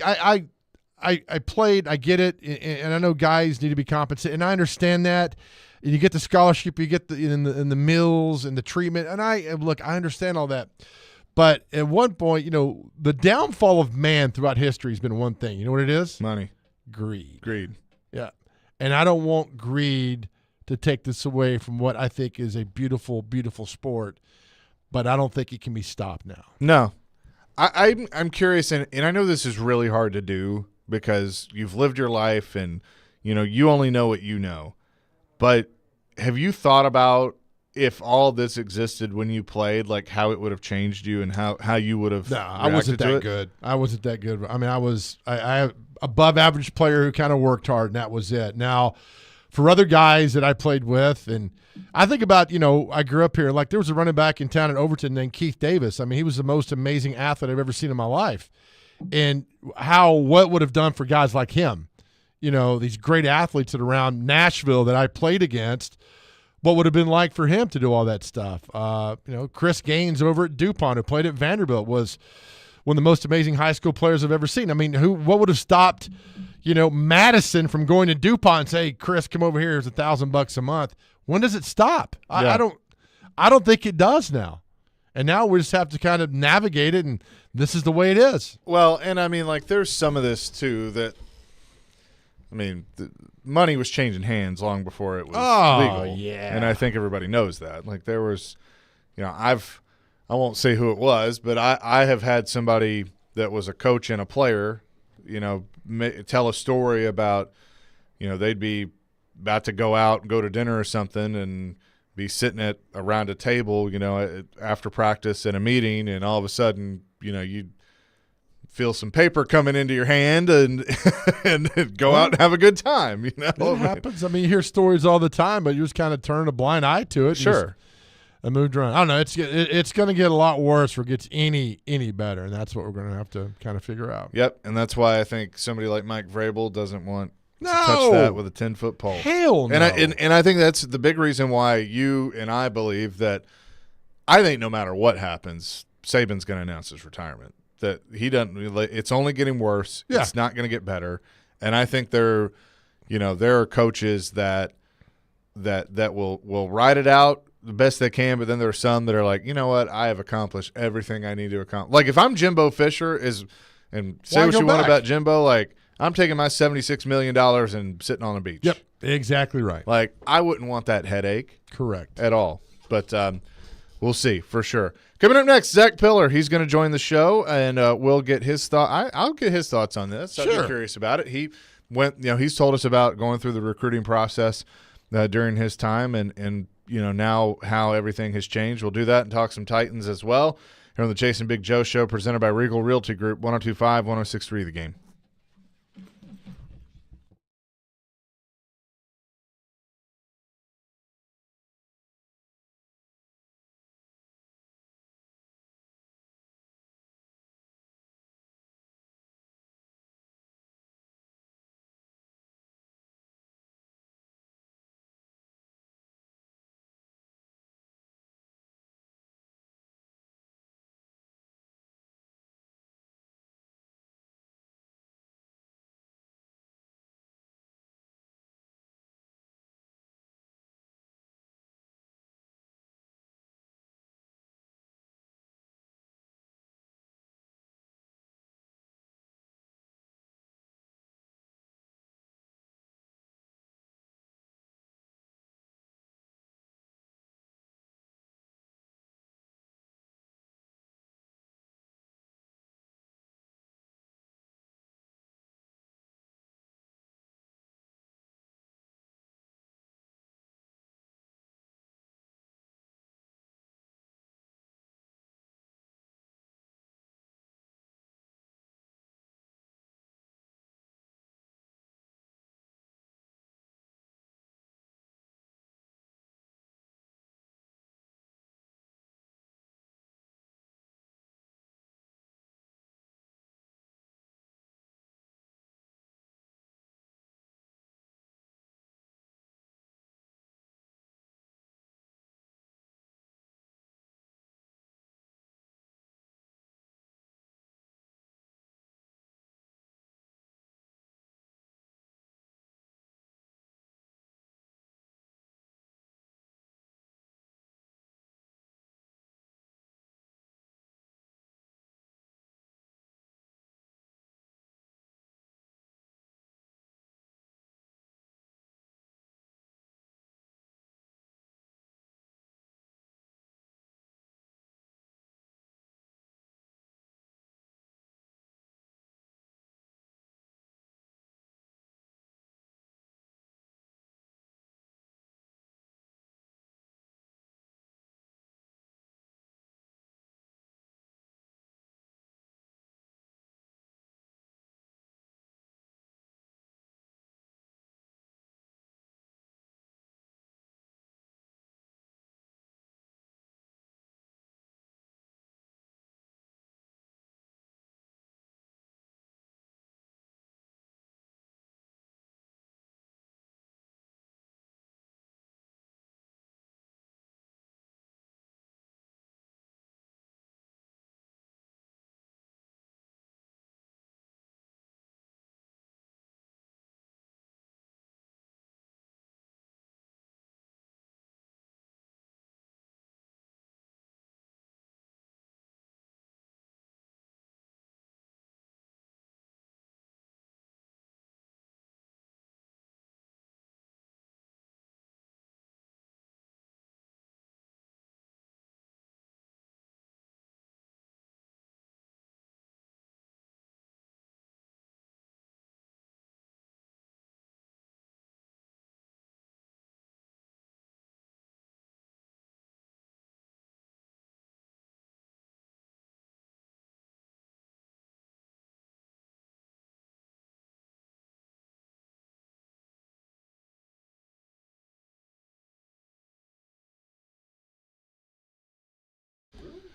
I played, I get it, and I know guys need to be compensated, and I understand that. And you get the scholarship, you get the meals and the treatment, and I understand all that. But at one point, you know, the downfall of man throughout history has been one thing. You know what it is? Money. Greed. Yeah. And I don't want greed to take this away from what I think is a beautiful, beautiful sport, but I don't think it can be stopped now. No. I'm curious, and I know this is really hard to do because you've lived your life and, you know, you only know what you know. But have you thought about if all this existed when you played, like how it would have changed you and how you would have I wasn't that good. I wasn't that good. I mean, I above average player who kind of worked hard, and that was it. Now, for other guys that I played with, and I think about, you know, I grew up here. Like there was a running back in town in Overton named Keith Davis. I mean, he was the most amazing athlete I've ever seen in my life. And what would have done for guys like him. You know, these great athletes that around Nashville that I played against, what would have been like for him to do all that stuff. You know, Chris Gaines over at DuPont, who played at Vanderbilt, was one of the most amazing high school players I've ever seen. I mean, what would have stopped, you know, Madison from going to DuPont and say, hey, Chris, come over here, here's $1,000 a month. When does it stop? I don't think it does now. And now we just have to kind of navigate it, and this is the way it is. Well, and I mean, like, there's some of this too that, I mean, the money was changing hands long before it was legal. Yeah. And I think everybody knows that. Like there was, you know, I won't say who it was, but I have had somebody that was a coach and a player, you know, tell a story about, you know, they'd be about to go out and go to dinner or something and be sitting around a table, you know, after practice in a meeting, and all of a sudden, you know, you'd feel some paper coming into your hand and go out and have a good time, you know. It happens. I mean, you hear stories all the time, but you just kind of turn a blind eye to it. Sure. And moved around. I don't know. It's going to get a lot worse if it gets any better, and that's what we're going to have to kind of figure out. Yep, and that's why I think somebody like Mike Vrabel doesn't want to touch that with a 10-foot pole. Hell no. And I think that's the big reason why you and I believe that I think no matter what happens, Saban's going to announce his retirement. That he doesn't. It's only getting worse. Yeah. It's not going to get better. And I think there are coaches that will ride it out the best they can, but then there are some that are like, you know what, I have accomplished everything I need to accomplish. Like if I'm Jimbo Fisher and say what you want about Jimbo, like I'm taking my $76 million and sitting on a beach. Yep, exactly right. Like, I wouldn't want that headache. Correct. At all. But we'll see for sure. Coming up next, Zach Pillar. He's going to join the show, and we'll get his thought. I'll get his thoughts on this. Sure. I'm curious about it. He went, he's told us about going through the recruiting process during his time, and now how everything has changed. We'll do that and talk some Titans as well here on the Chase and Big Joe Show, presented by Regal Realty Group, 102.5, 106.3 The Game.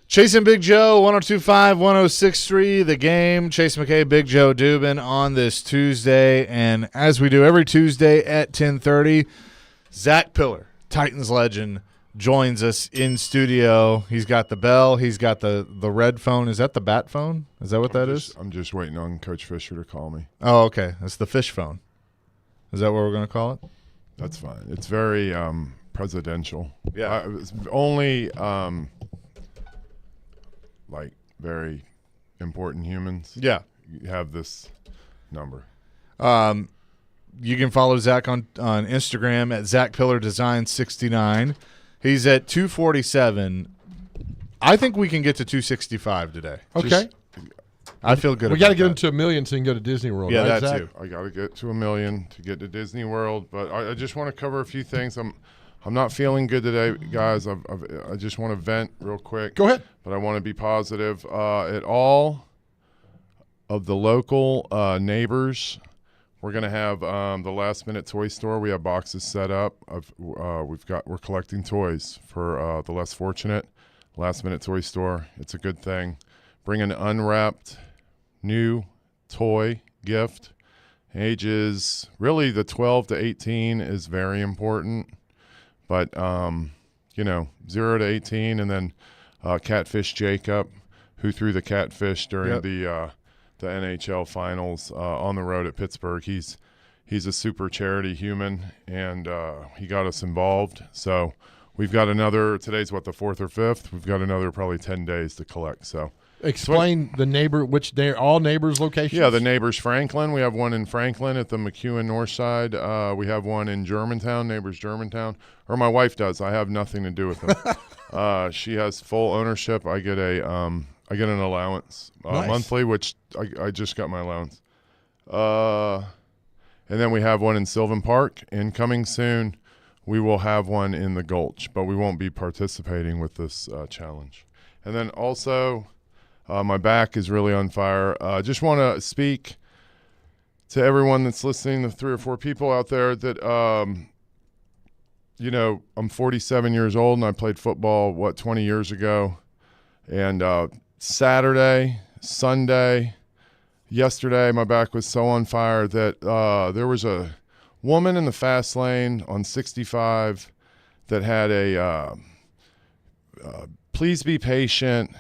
Chasing Big Joe, 102.5, 106.3 The Game. Chase McKay, Big Joe Dubin on this Tuesday. And as we do every Tuesday at 10:30, Zach Pillar, Titans legend, joins us in studio. He's got the bell. He's got the red phone. Is that the bat phone? Is that what that is? I'm just waiting on Coach Fisher to call me. Oh, okay. That's the fish phone. Is that what we're going to call it? That's fine. It's very presidential. Yeah. It's only like very important humans. Yeah. You have this number. You can follow Zach on Instagram at Zach Pillar Design 69. He's at 247. I think we can get to 265 today. Okay. I feel good. We got to get him to 1 million so he can go to Disney World. Yeah, right, that Zach? too. I got to get to 1 million to get to Disney World, but I just want to cover a few things. I'm not feeling good today, guys. I just want to vent real quick. Go ahead. But I want to be positive. At all of the local neighbors, we're going to have the Last Minute Toy Store. We have boxes set up. We're collecting toys for the less fortunate. Last Minute Toy Store. It's a good thing. Bring an unwrapped new toy gift. Ages really the 12 to 18 is very important, but 0 to 18, and then Catfish Jacob, who threw the catfish during the NHL finals on the road at Pittsburgh. He's a super charity human, and he got us involved. So we've got another. Today's the 4th or 5th. We've got another probably 10 days to collect. So. Explain the neighbor, all neighbors locations? Yeah, the neighbors Franklin. We have one in Franklin at the McEwen North Side. We have one in Germantown, neighbors Germantown. Or my wife does. I have nothing to do with them. She has full ownership. I get an allowance Nice. monthly, which I just got my allowance. And then we have one in Sylvan Park. And coming soon, we will have one in the Gulch, but we won't be participating with this challenge. And then also... my back is really on fire. Just want to speak to everyone that's listening, the 3 or 4 people out there that, I'm 47 years old and I played football, 20 years ago. And Saturday, Sunday, yesterday, my back was so on fire that there was a woman in the fast lane on 65 that had a please be patient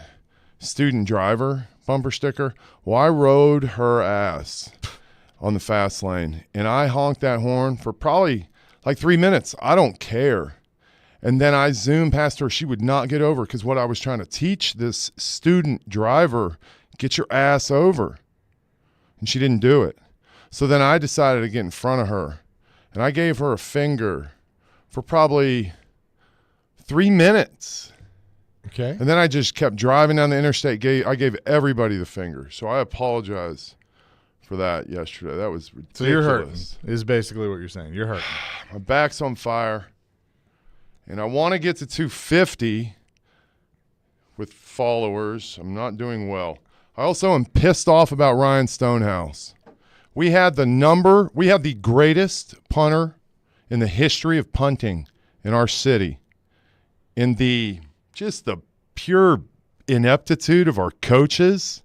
student driver bumper sticker. Well, I rode her ass on the fast lane, and I honked that horn for probably like 3 minutes. I don't care. And then I zoomed past her. She would not get over because what I was trying to teach this student driver, get your ass over. And she didn't do it. So then I decided to get in front of her, and I gave her a finger for probably 3 minutes. Okay. And then I just kept driving down the interstate. I gave everybody the finger. So I apologize for that yesterday. That was ridiculous. So you're hurting, is basically what you're saying. You're hurting. My back's on fire. And I want to get to 250 with followers. I'm not doing well. I also am pissed off about Ryan Stonehouse. We had the greatest punter in the history of punting in our city. In just the pure ineptitude of our coaches,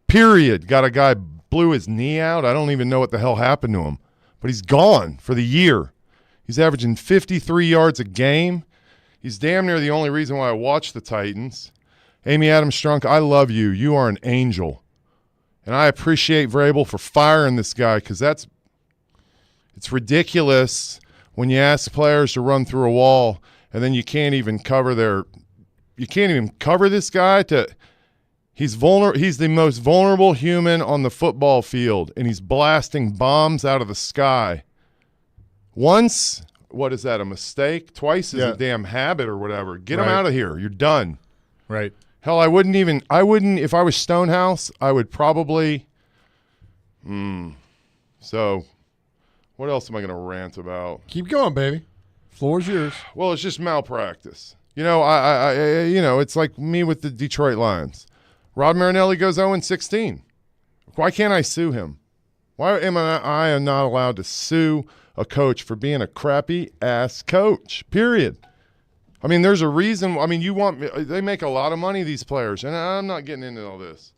period. Got a guy blew his knee out. I don't even know what the hell happened to him, but he's gone for the year. He's averaging 53 yards a game. He's damn near the only reason why I watch the Titans. Amy Adams-Strunk, I love you. You are an angel. And I appreciate Vrabel for firing this guy because it's ridiculous when you ask players to run through a wall and then you can't even cover this guy. He's the most vulnerable human on the football field, and he's blasting bombs out of the sky. Once, what is that, a mistake? Twice is a damn habit or whatever. Get him out of here. You're done. Right. Hell, I wouldn't, if I was Stonehouse, I would probably, So, what else am I going to rant about? Keep going, baby. Floor's yours. Well, it's just malpractice. It's like me with the Detroit Lions. Rod Marinelli goes 0-16. Why can't I sue him? Why am I not allowed to sue a coach for being a crappy-ass coach, period? I mean, there's a reason. I mean, they make a lot of money, these players, and I'm not getting into all this.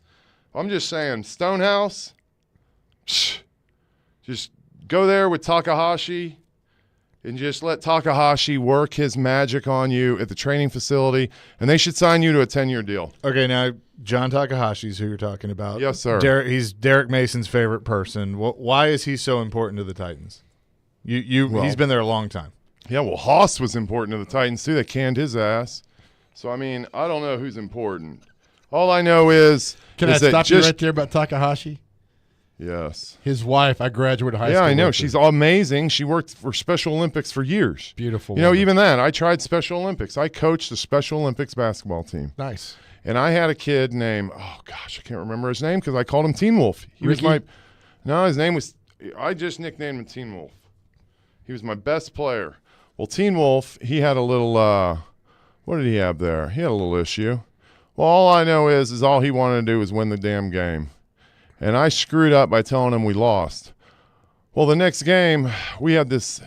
I'm just saying, Stonehouse, just go there with Takahashi and just let Takahashi work his magic on you at the training facility, and they should sign you to a 10-year deal. Okay, now John Takahashi's who you're talking about. Yes, sir. He's Derek Mason's favorite person. Why is he so important to the Titans? He's been there a long time. Yeah, well, Haas was important to the Titans, too. They canned his ass. So, I mean, I don't know who's important. All I know is Can I stop you right there about Takahashi? Yes. His wife, I graduated high school. Yeah, I know. with her. She's amazing. She worked for Special Olympics for years. Beautiful. You know, woman. even then, I tried Special Olympics. I coached the Special Olympics basketball team. Nice. And I had a kid named, oh gosh, I can't remember his name because I called him Teen Wolf. He was Ricky? his name was, I just nicknamed him Teen Wolf. He was my best player. Well, Teen Wolf, he had a little, what did he have there? He had a little issue. Well, all I know is all he wanted to do was win the damn game. And I screwed up by telling him we lost. Well, the next game, we had this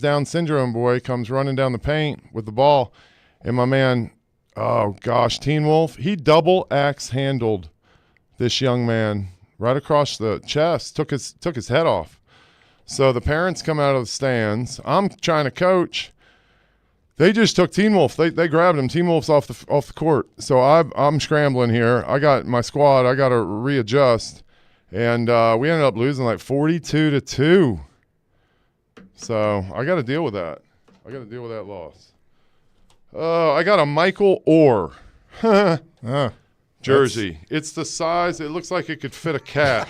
Down syndrome boy comes running down the paint with the ball, and my man, oh gosh, Teen Wolf, he double axe handled this young man right across the chest, took his head off. So the parents come out of the stands. I'm trying to coach. They just took Teen Wolf. They grabbed him. Teen Wolf's off the court. So I'm scrambling here. I got my squad. I got to readjust, and we ended up losing like 42-2. So I got to deal with that. I got to deal with that loss. I got a Michael Orr jersey. It's the size. It looks like it could fit a cat.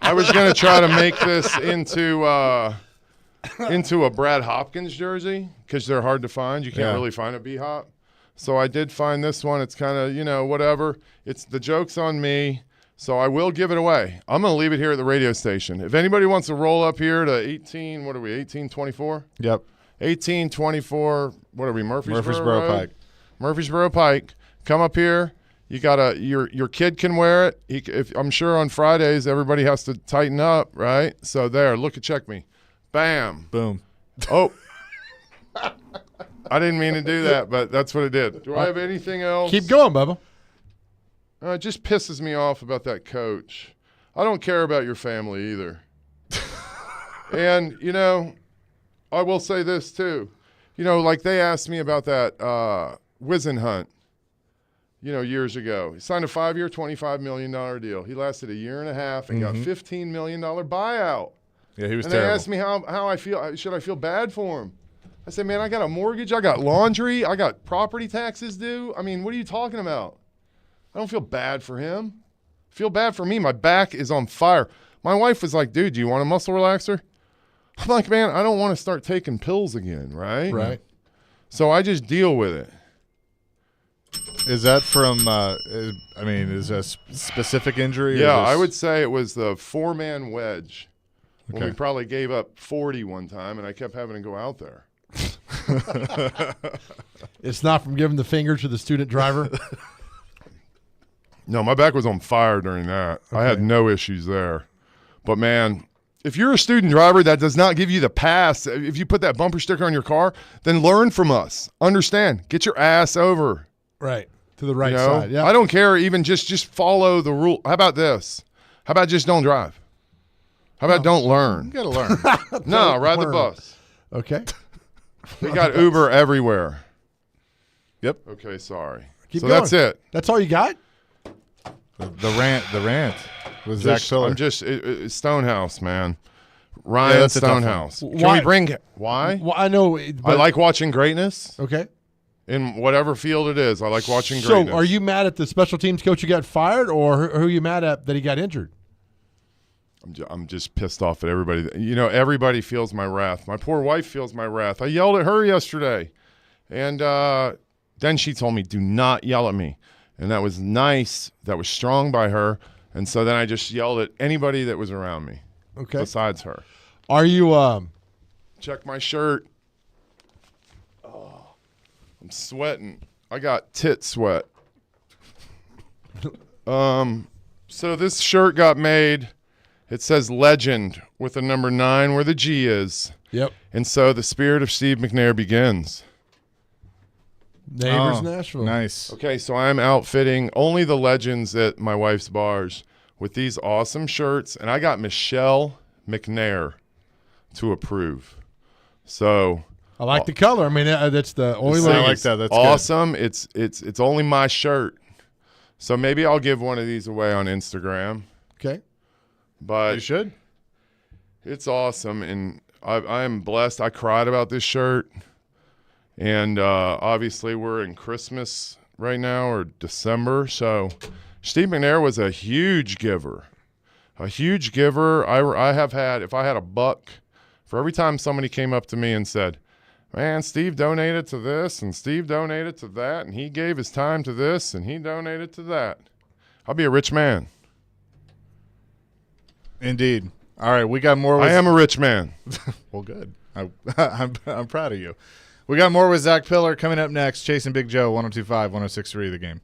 I was going to try to make this into a Brad Hopkins jersey because they're hard to find. You can't really find a B-Hop. So I did find this one. It's kind of, whatever. It's the joke's on me. So I will give it away. I'm going to leave it here at the radio station. If anybody wants to roll up here to 1824? Yep. 1824, what are we, Murfreesboro Pike. Murfreesboro Pike. Come up here. You got your kid can wear it. I'm sure on Fridays everybody has to tighten up, right? So there, check me. Bam. Boom. Oh. I didn't mean to do that, but that's what it did. Do I have anything else? Keep going, Bubba. It just pisses me off about that coach. I don't care about your family either. And, I will say this too. Like they asked me about that Wisenhunt, years ago. He signed a 5-year, $25 million deal. He lasted a year and a half and got $15 million buyout. Yeah, he was and terrible. They asked me how I feel. Should I feel bad for him? I said, man, I got a mortgage. I got laundry. I got property taxes due. I mean, what are you talking about? I don't feel bad for him. I feel bad for me. My back is on fire. My wife was like, dude, do you want a muscle relaxer? I'm like, man, I don't want to start taking pills again, right? Right. So I just deal with it. Is that from, is that a specific injury? Yeah, I would say it was the 4-man wedge. Okay. When we probably gave up 40 one time, and I kept having to go out there. It's not from giving the finger to the student driver? No, my back was on fire during that. Okay. I had no issues there. But, man, if you're a student driver, that does not give you the pass. If you put that bumper sticker on your car, then learn from us. Understand. Get your ass over. Right. To the right side. Yeah. I don't care. Even just follow the rule. How about this? How about just don't drive? How about don't learn? You got to learn. No, ride the bus. Okay. We got Uber everywhere. Yep. Okay, sorry. Keep so going. That's it. That's all you got? The rant was Zach Pillar. I'm just Stonehouse, man. Ryan Stonehouse. Can we bring why? Well, I know. I like watching greatness. Okay. In whatever field it is, I like watching greatness. So, are you mad at the special teams coach who got fired, or who are you mad at that he got injured? I'm just pissed off at everybody. Everybody feels my wrath. My poor wife feels my wrath. I yelled at her yesterday, and then she told me, "Do not yell at me." And that was nice. That was strong by her. And so then I just yelled at anybody that was around me. Okay. Besides her. Are you check my shirt. Oh, I'm sweating. I got tit sweat. So this shirt got made. It says legend with a number 9 where the G is. Yep. And so the spirit of Steve McNair begins. Neighbors Nashville. Nice. Okay, so I'm outfitting only the legends at my wife's bars with these awesome shirts, and I got Michelle McNair to approve. So I like the color. I mean, that's the only way. I like that. That's awesome. Good. It's only my shirt. So maybe I'll give one of these away on Instagram. Okay. But you should. It's awesome, and I am blessed. I cried about this shirt. And obviously we're in Christmas right now, or December. So Steve McNair was a huge giver. a huge giver. I have had, if I had a buck for every time somebody came up to me and said, man, Steve donated to this and Steve donated to that and he gave his time to this and he donated to that, I'll be a rich man. Indeed. All right, we got more. I am a rich man. Well, good. I'm proud of you. We got more with Zach Pillar coming up next. Chasing Big Joe, 102.5, 106.3 The Game.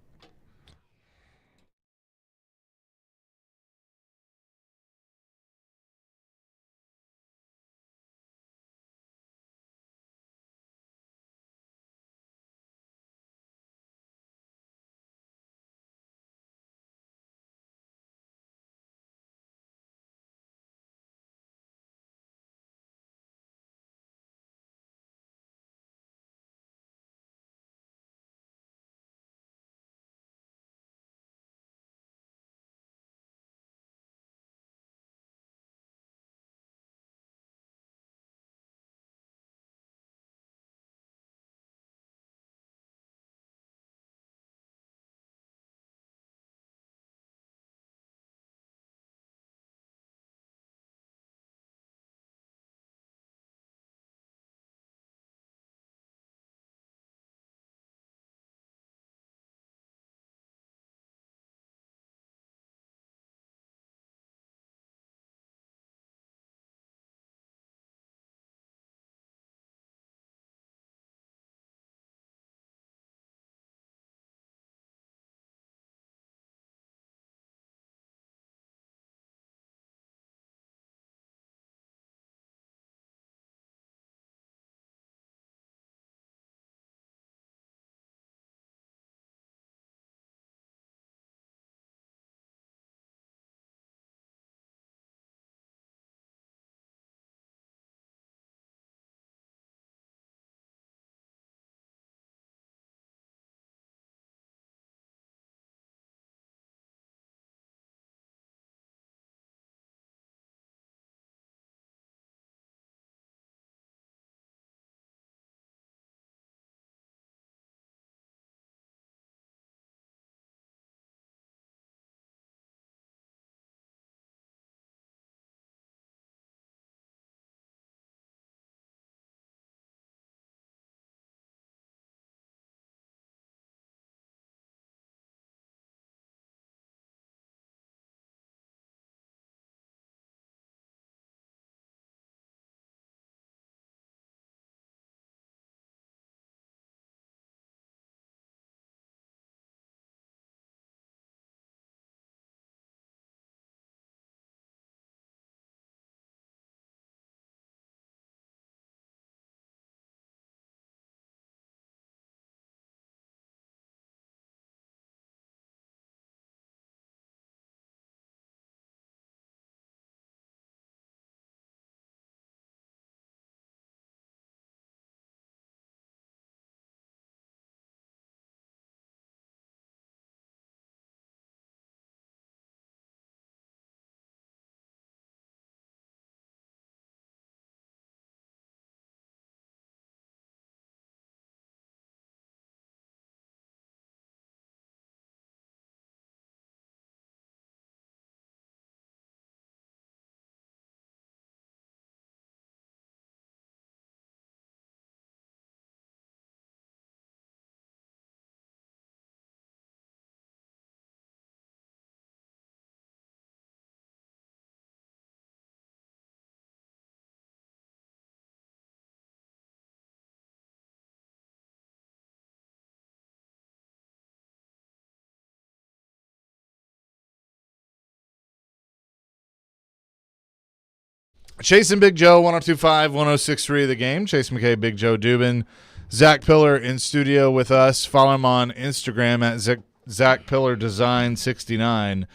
Chasing Big Joe, 102.5, 106.3 The Game. Chase McKay, Big Joe Dubin. Zach Pillar in studio with us. Follow him on Instagram at Zach Pillar Design 69.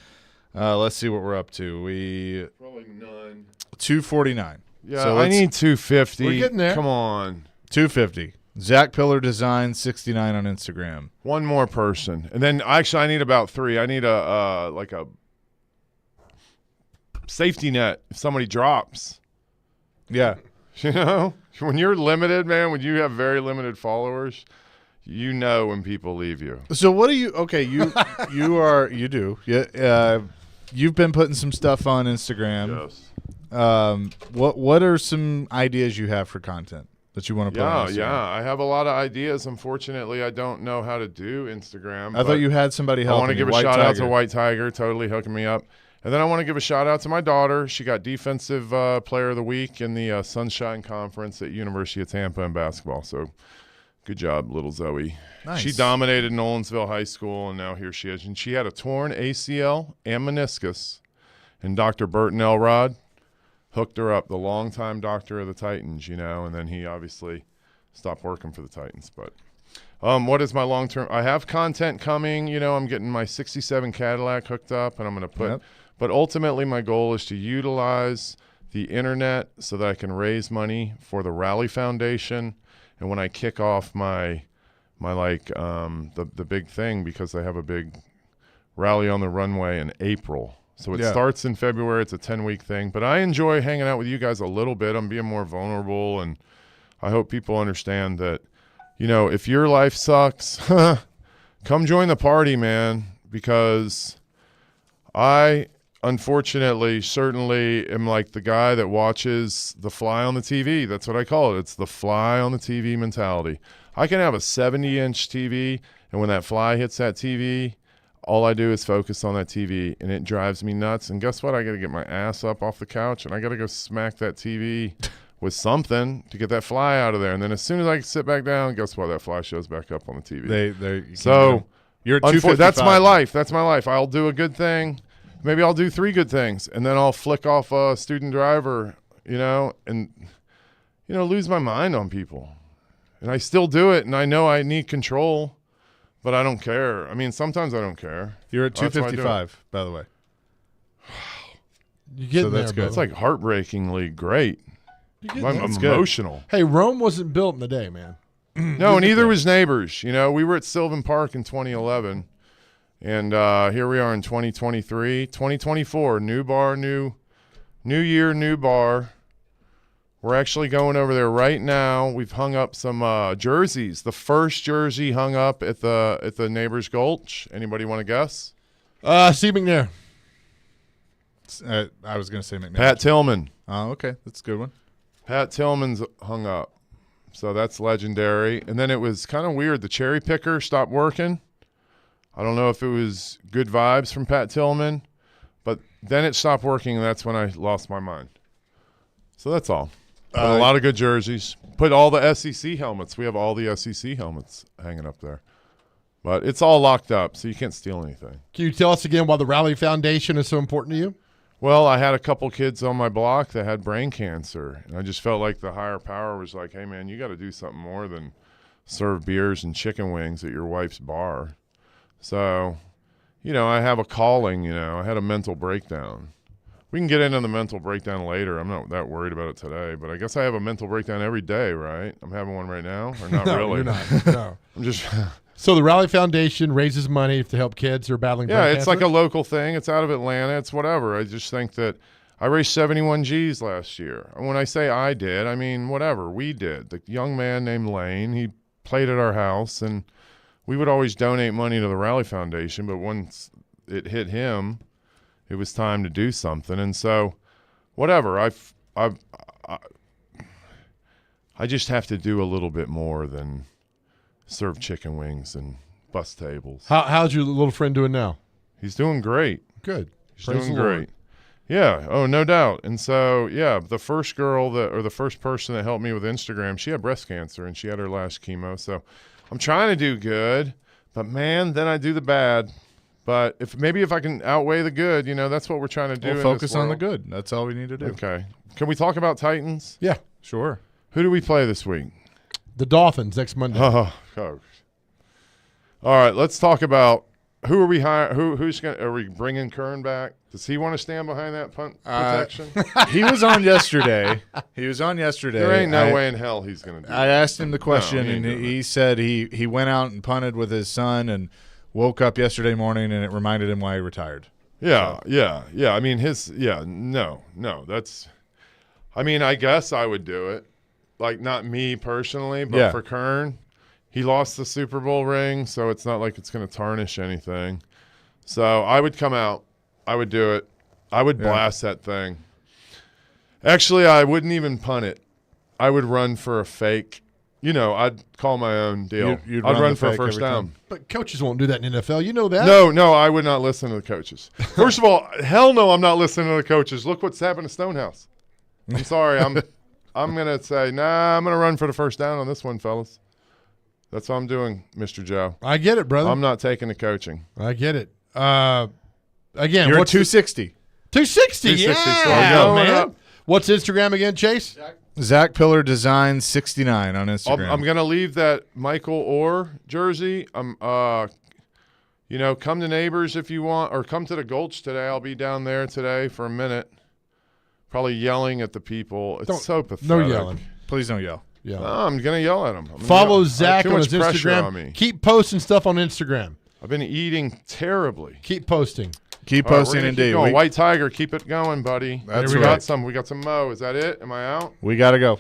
Let's see what we're up to. Probably none. 249. Yeah, so I need 250. We're getting there. Come on. 250. Zach Pillar Design 69 on Instagram. One more person. And then actually I need about 3. I need a safety net if somebody drops. Yeah. You know, when you're limited, man, when you have very limited followers, you know when people leave you. So what do you? Okay, you do. Yeah. you've been putting some stuff on Instagram. Yes. What are some ideas you have for content that you want to put on Instagram? Yeah. I have a lot of ideas. Unfortunately, I don't know how to do Instagram. I thought you had somebody helping. I want to give a shout out to White Tiger, totally hooking me up. And then I want to give a shout out to my daughter. She got Defensive Player of the Week in the Sunshine Conference at University of Tampa in basketball. So good job, little Zoe. Nice. She dominated Nolensville High School, and now here she is. And she had a torn ACL and meniscus. And Dr. Burton Elrod hooked her up, the longtime doctor of the Titans, and then he obviously stopped working for the Titans. But what is my long-term? I have content coming. I'm getting my 67 Cadillac hooked up, and I'm going to put Yep. But ultimately, my goal is to utilize the internet so that I can raise money for the Rally Foundation. And when I kick off my the big thing, because they have a big rally on the runway in April. So it starts in February. It's a 10-week thing. But I enjoy hanging out with you guys a little bit. I'm being more vulnerable, and I hope people understand that, if your life sucks, come join the party, man, because I unfortunately certainly am like the guy that watches the fly on the TV. That's what I call it. It's the fly on the TV mentality. I can have a 70-inch TV, and when that fly hits that TV, all I do is focus on that TV, and it drives me nuts. And guess what? I got to get my ass up off the couch, and I got to go smack that TV with something to get that fly out of there. And then as soon as I sit back down, guess what? That fly shows back up on the TV. You're at 255. That's my life. That's my life. I'll do a good thing. Maybe I'll do 3 good things, and then I'll flick off a student driver, and lose my mind on people. And I still do it, and I know I need control, but I don't care. I mean, sometimes I don't care. You're at 255, by the way. You getting that's there, good. It's like heartbreakingly great. I'm good. emotional. Hey, Rome wasn't built in a day, man. No, and neither was Neighbors. We were at Sylvan Park in 2011, and here we are in 2023. 2024, new bar, new year, new bar. We're actually going over there right now. We've hung up some jerseys. The first jersey hung up at the Neighbors Gulch. Anybody want to guess? Steve McNair. I was going to say McNair. Pat Tillman. Oh, okay. That's a good one. Pat Tillman's hung up. So that's legendary. And then it was kind of weird. The cherry picker stopped working. I don't know if it was good vibes from Pat Tillman, but then it stopped working, and that's when I lost my mind. So that's all. A lot of good jerseys. Put all the SEC helmets. We have all the SEC helmets hanging up there. But it's all locked up, so you can't steal anything. Can you tell us again why the Rally Foundation is so important to you? Well, I had a couple kids on my block that had brain cancer, and I just felt like the higher power was like, hey, man, you got to do something more than serve beers and chicken wings at your wife's bar. So, I have a calling, I had a mental breakdown. We can get into the mental breakdown later. I'm not that worried about it today, but I guess I have a mental breakdown every day, right? I'm having one right now, or not No, really? you're not. No. I'm just... So the Rally Foundation raises money to help kids who are battling brain Yeah, it's cancer? like a local thing. It's out of Atlanta. It's whatever. I just think that I raised 71 G's last year. And when I say I did, I mean whatever. We did. The young man named Lane, he played at our house, and we would always donate money to the Rally Foundation, but once it hit him, it was time to do something. And so whatever. I just have to do a little bit more than serve chicken wings and bus tables. How's your little friend doing now? He's doing great. Good. He's Praise doing the Lord. great. Yeah. Oh, no doubt. And so, the first the first person that helped me with Instagram, she had breast cancer and she had her last chemo. So I'm trying to do good, but man, then I do the bad. But if I can outweigh the good, that's what we're trying to do. We'll focus on the good. That's all we need to do. Okay. Can we talk about Titans? Yeah. Sure. Who do we play this week? The Dolphins next Monday. Oh, gosh. All right, let's talk about who are we hiring? Are we bringing Kern back? Does he want to stand behind that punt protection? He was on yesterday. There ain't no way in hell he's going to do I that. asked him the question, and he said he went out and punted with his son and woke up yesterday morning, and it reminded him why he retired. Yeah. I mean, that's – I mean, I guess I would do it. Like, not me personally, but for Kern. He lost the Super Bowl ring, so it's not like it's going to tarnish anything. So I would come out I would do it. I would blast that thing. Actually, I wouldn't even punt it. I would run for a fake. I'd call my own deal. I'd run for a first down. But coaches won't do that in the NFL. You know that. No, I would not listen to the coaches. First of all, hell no, I'm not listening to the coaches. Look what's happened to Stonehouse. I'm sorry. I'm going to say, nah, I'm going to run for the first down on this one, fellas. That's what I'm doing, Mr. Joe. I get it, brother. I'm not taking the coaching. I get it. Again, You're what's 260. 260, 260, yeah, man. What's Instagram again, Chase? Zach Pillar Design 69 on Instagram. I'm going to leave that Michael Orr jersey. Come to Neighbors if you want, or come to the Gulch today. I'll be down there today for a minute, probably yelling at the people. It's so pathetic. No yelling. Please don't yell. No, I'm going to yell at them. Follow Zach on his Instagram. Instagram. Keep posting stuff on Instagram. I've been eating terribly. Keep posting. Keep posting, indeed. White Tiger, keep it going, buddy. That's we right. got some. We got some Mo. Is that it? Am I out? We got to go.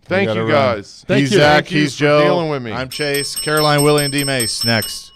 Thank you, guys. He's Zach. Thank you He's for Joe. dealing with me. I'm Chase. Caroline, Willie, and D. Mace next.